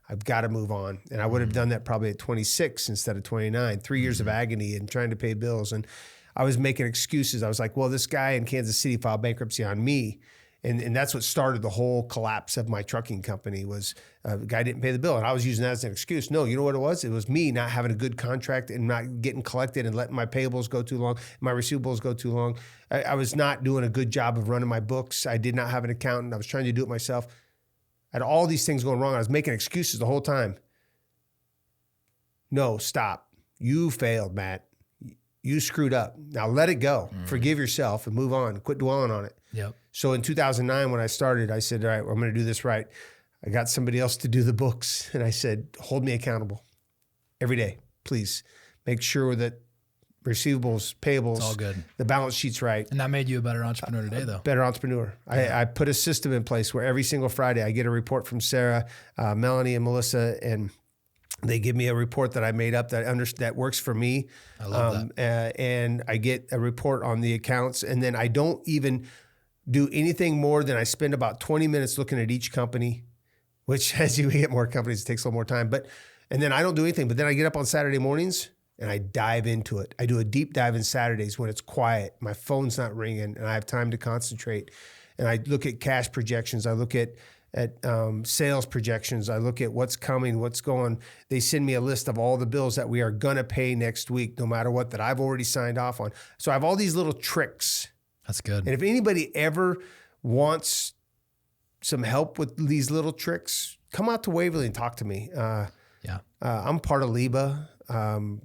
I've got to move on. And I would have done that probably at 26 instead of 29, 3 years of agony and trying to pay bills. And I was making excuses. I was like, well, this guy in Kansas City filed bankruptcy on me. And that's what started the whole collapse of my trucking company was the guy didn't pay the bill. And I was using that as an excuse. No, you know what it was? It was me not having a good contract and not getting collected and letting my payables go too long, my receivables go too long. I was not doing a good job of running my books. I did not have an accountant. I was trying to do it myself. I had all these things going wrong. I was making excuses the whole time. No, stop. You failed, Matt. You screwed up. Now let it go. Forgive yourself and move on. Quit dwelling on it. Yep. So in 2009, when I started, I said, all right, well, I'm going to do this right. I got somebody else to do the books. And I said, hold me accountable every day, please. Make sure that receivables, payables, It's all good. the balance sheet's right. And that made you a better entrepreneur today, though. Better entrepreneur. I put a system in place where every single Friday I get a report from Sarah, Melanie, and Melissa, and they give me a report that I made up that works for me. I love that. And I get a report on the accounts. And then I don't even do anything more than I spend about 20 minutes looking at each company, which as you get more companies, it takes a little more time. And then I don't do anything. But then I get up on Saturday mornings and I dive into it. I do a deep dive in Saturdays when it's quiet. My phone's not ringing and I have time to concentrate. And I look at cash projections. I look at sales projections. I look at what's coming, what's going. They send me a list of all the bills that we are going to pay next week, no matter what, that I've already signed off on. So I have all these little tricks. That's good. And if anybody ever wants some help with these little tricks, come out to Waverly and talk to me. I'm part of LIBA.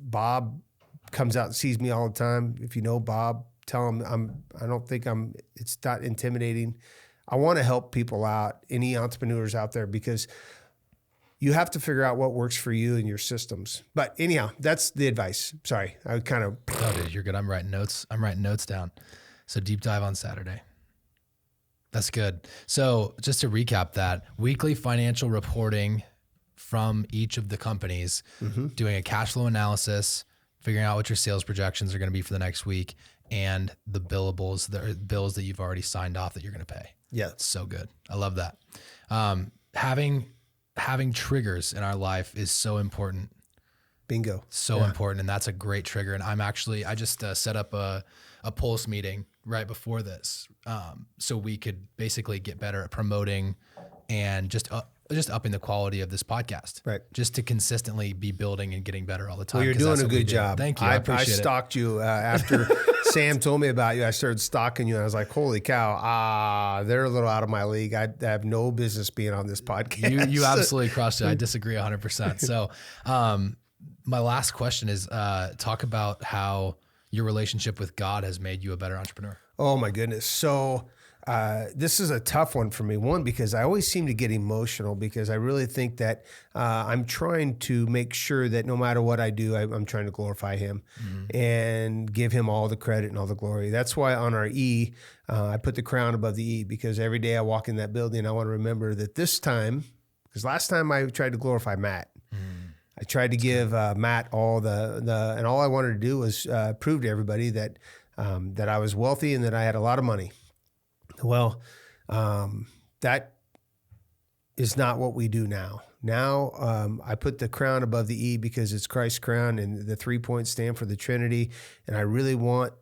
Bob comes out and sees me all the time. If you know Bob, tell him it's not intimidating. I want to help people out, any entrepreneurs out there, because you have to figure out what works for you and your systems. But anyhow, that's the advice. Sorry, I kind of. Oh, dude, you're good. I'm writing notes down. So deep dive on Saturday. That's good. So just to recap that, weekly financial reporting from each of the companies, doing a cash flow analysis, figuring out what your sales projections are going to be for the next week, and the billables, the bills that you've already signed off that you're going to pay. Yeah. So good. I love that. Having triggers in our life is so important. Bingo. So important. And that's a great trigger. And I just set up a pulse meeting right before this. So we could basically get better at promoting and just upping the quality of this podcast. Right. Just to consistently be building and getting better all the time. Well, you're doing a good job. Thank you. I appreciate it. I stalked you after Sam told me about you. I started stalking you and I was like, holy cow. They're a little out of my league. I have no business being on this podcast. You absolutely crushed it. I disagree 100%. So, my last question is, talk about how your relationship with God has made you a better entrepreneur. Oh my goodness. So, this is a tough one for me. One, because I always seem to get emotional because I really think that I'm trying to make sure that no matter what I do, I'm trying to glorify him and give him all the credit and all the glory. That's why on our E, I put the crown above the E, because every day I walk in that building, I want to remember that this time, because last time I tried to glorify Matt. I tried to give Matt all and all I wanted to do was prove to everybody that I was wealthy and that I had a lot of money. Well, that is not what we do now. Now, I put the crown above the E because it's Christ's crown and the 3 points stand for the Trinity. And I really want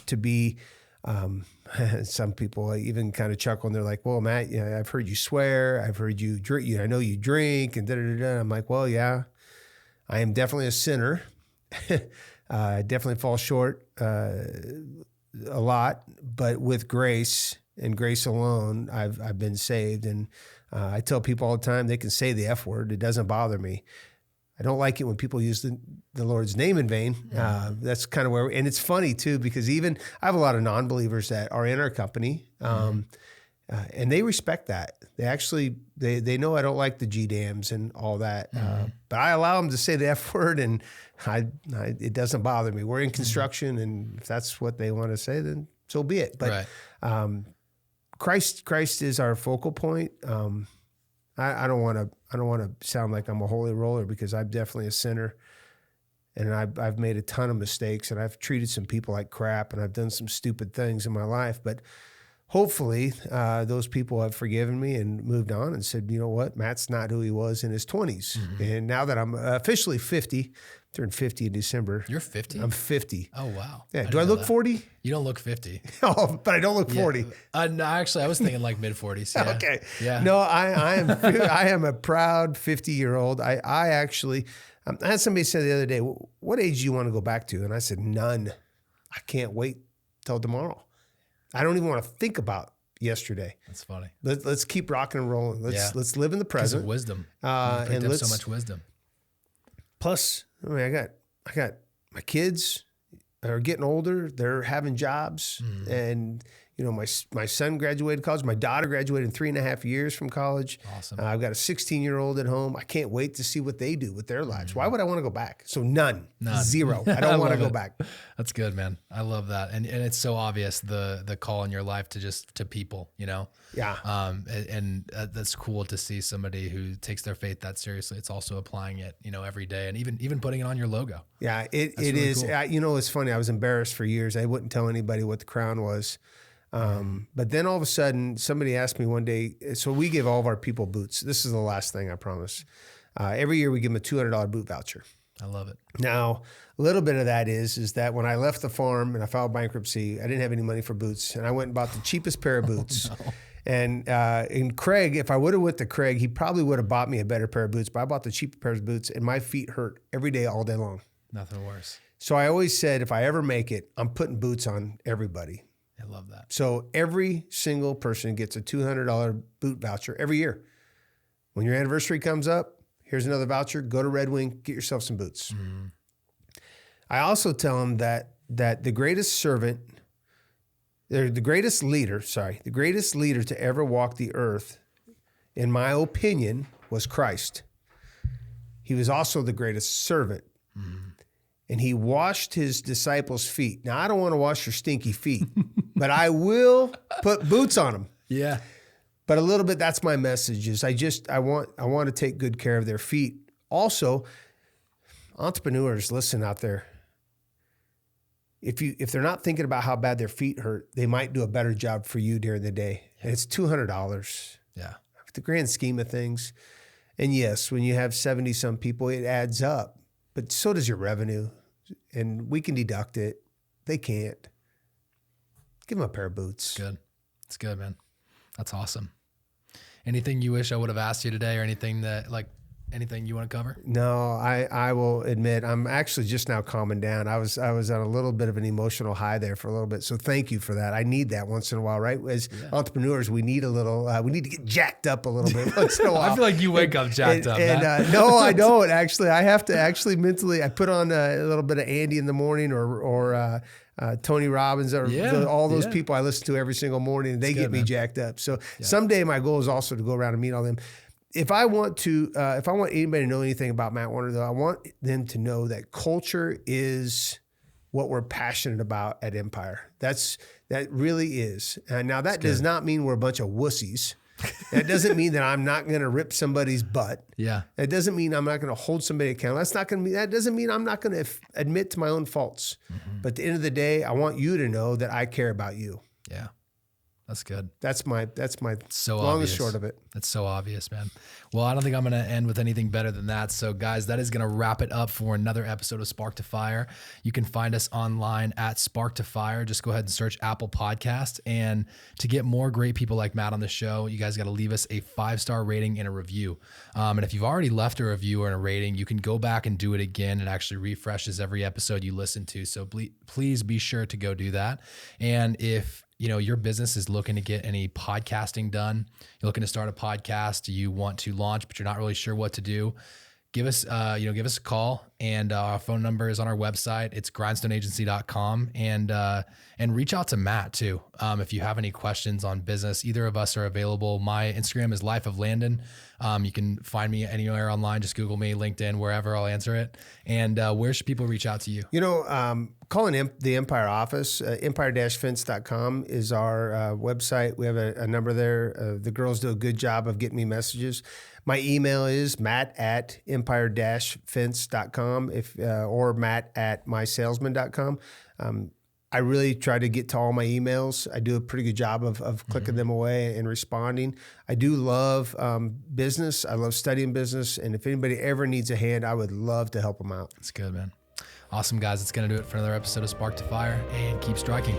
to be, some people even kind of chuckle and they're like, well, Matt, I've heard you swear. I've heard you drink. I know you drink and da-da-da-da. I'm like, well, yeah, I am definitely a sinner. I definitely fall short a lot, but with grace and grace alone, I've been saved. And I tell people all the time, they can say the F word. It doesn't bother me. I don't like it when people use the Lord's name in vain. That's kind of and it's funny too, because even I have a lot of non-believers that are in our company, and they respect that. They actually, they know I don't like the G-dams and all that, but I allow them to say the F word, and it doesn't bother me. We're in construction, and if that's what they want to say, then so be it. But Christ is our focal point. I don't want to sound like I'm a holy roller, because I'm definitely a sinner, and I've made a ton of mistakes, and I've treated some people like crap, and I've done some stupid things in my life. But hopefully those people have forgiven me and moved on and said, you know what, Matt's not who he was in his 20s. And now that I'm officially 50, turned 50 in December. You're 50? I'm 50. Oh, wow. Yeah. Do I look 40? You don't look 50. Oh, but I don't look 40. No, actually, I was thinking like mid 40s. Yeah. Okay. Yeah. No, I am a proud 50-year-old. I actually, I had somebody say the other day, what age do you want to go back to? And I said, none. I can't wait till tomorrow. I don't even want to think about yesterday. That's funny. Let's keep rocking and rolling. Let's live in the present. Of wisdom. And let's so much wisdom. Plus, I mean, I got my kids are getting older. They're having jobs, and you know, my son graduated college. My daughter graduated in 3.5 years from college. Awesome. I've got a 16-year-old at home. I can't wait to see what they do with their lives. Why would I want to go back? So none. Zero. I don't want to go back. That's good, man. I love that. And it's so obvious the call in your life to people, you know? Yeah. And that's cool to see somebody who takes their faith that seriously. It's also applying it, you know, every day and even putting it on your logo. Yeah, it really is. Cool. You know, it's funny. I was embarrassed for years. I wouldn't tell anybody what the crown was. But then all of a sudden somebody asked me one day, so we give all of our people boots. This is the last thing I promise. Every year we give them a $200 boot voucher. I love it. Now, a little bit of that is that when I left the farm and I filed bankruptcy, I didn't have any money for boots, and I went and bought the cheapest pair of boots. Oh, no. And Craig, if I would have went to Craig, he probably would have bought me a better pair of boots, but I bought the cheaper pair of boots and my feet hurt every day, all day long. Nothing worse. So I always said, if I ever make it, I'm putting boots on everybody. I love that. So every single person gets a $200 boot voucher every year. When your anniversary comes up, here's another voucher. Go to Red Wing, get yourself some boots. Mm-hmm. I also tell them that the greatest leader to ever walk the earth, in my opinion, was Christ. He was also the greatest servant. Mm-hmm. And he washed his disciples' feet. Now, I don't want to wash your stinky feet, but I will put boots on them. Yeah. But a little bit, that's my message, is I want to take good care of their feet. Also, entrepreneurs, listen out there. If they're not thinking about how bad their feet hurt, they might do a better job for you during the day. Yeah. And it's $200. Yeah. The grand scheme of things. And yes, when you have 70-some people, it adds up. But so does your revenue. And we can deduct it. They can't. Give them a pair of boots. Good. It's good, man. That's awesome. Anything you wish I would have asked you today, or anything you want to cover? No, I will admit I'm actually just now calming down. I was on a little bit of an emotional high there for a little bit. So thank you for that. I need that once in a while, right? As entrepreneurs, we need we need to get jacked up a little bit once in a while. I feel like you wake up jacked up. No, I don't actually. I have to actually mentally. I put on a little bit of Andy in the morning, or Tony Robbins, or all those people I listen to every single morning, and they get me jacked up. So someday my goal is also to go around and meet all them. If I want anybody to know anything about Matt Warner, though, I want them to know that culture is what we're passionate about at Empire. That really is. And now that does not mean we're a bunch of wussies. That doesn't mean that I'm not going to rip somebody's butt. Yeah. That doesn't mean I'm not going to hold somebody accountable. That doesn't mean I'm not going to admit to my own faults. Mm-hmm. But at the end of the day, I want you to know that I care about you. Yeah. That's good. That's my so long obvious. and short of it. That's so obvious, man. Well, I don't think I'm going to end with anything better than that. So guys, that is going to wrap it up for another episode of Spark to Fire. You can find us online at Spark to Fire. Just go ahead and search Apple Podcast. And to get more great people like Matt on the show, you guys got to leave us a 5-star rating and a review. And if you've already left a review or a rating, you can go back and do it again. It actually refreshes every episode you listen to. So please be sure to go do that. And if your business is looking to get any podcasting done, you're looking to start a podcast, you want to launch, but you're not really sure what to do, give us a call, and our phone number is on our website. It's grindstoneagency.com, and reach out to Matt too. If you have any questions on business, either of us are available. My Instagram is Life of Landon. You can find me anywhere online. Just Google me, LinkedIn, wherever, I'll answer it. And where should people reach out to you? Calling the Empire office, empire-fence.com is our website. We have a number there. The girls do a good job of getting me messages. My email is matt@empire-fence.com or matt@mysalesman.com. I really try to get to all my emails. I do a pretty good job of clicking them away and responding. I do love business. I love studying business. And if anybody ever needs a hand, I would love to help them out. That's good, man. Awesome, guys. It's going to do it for another episode of Spark to Fire, and keep striking.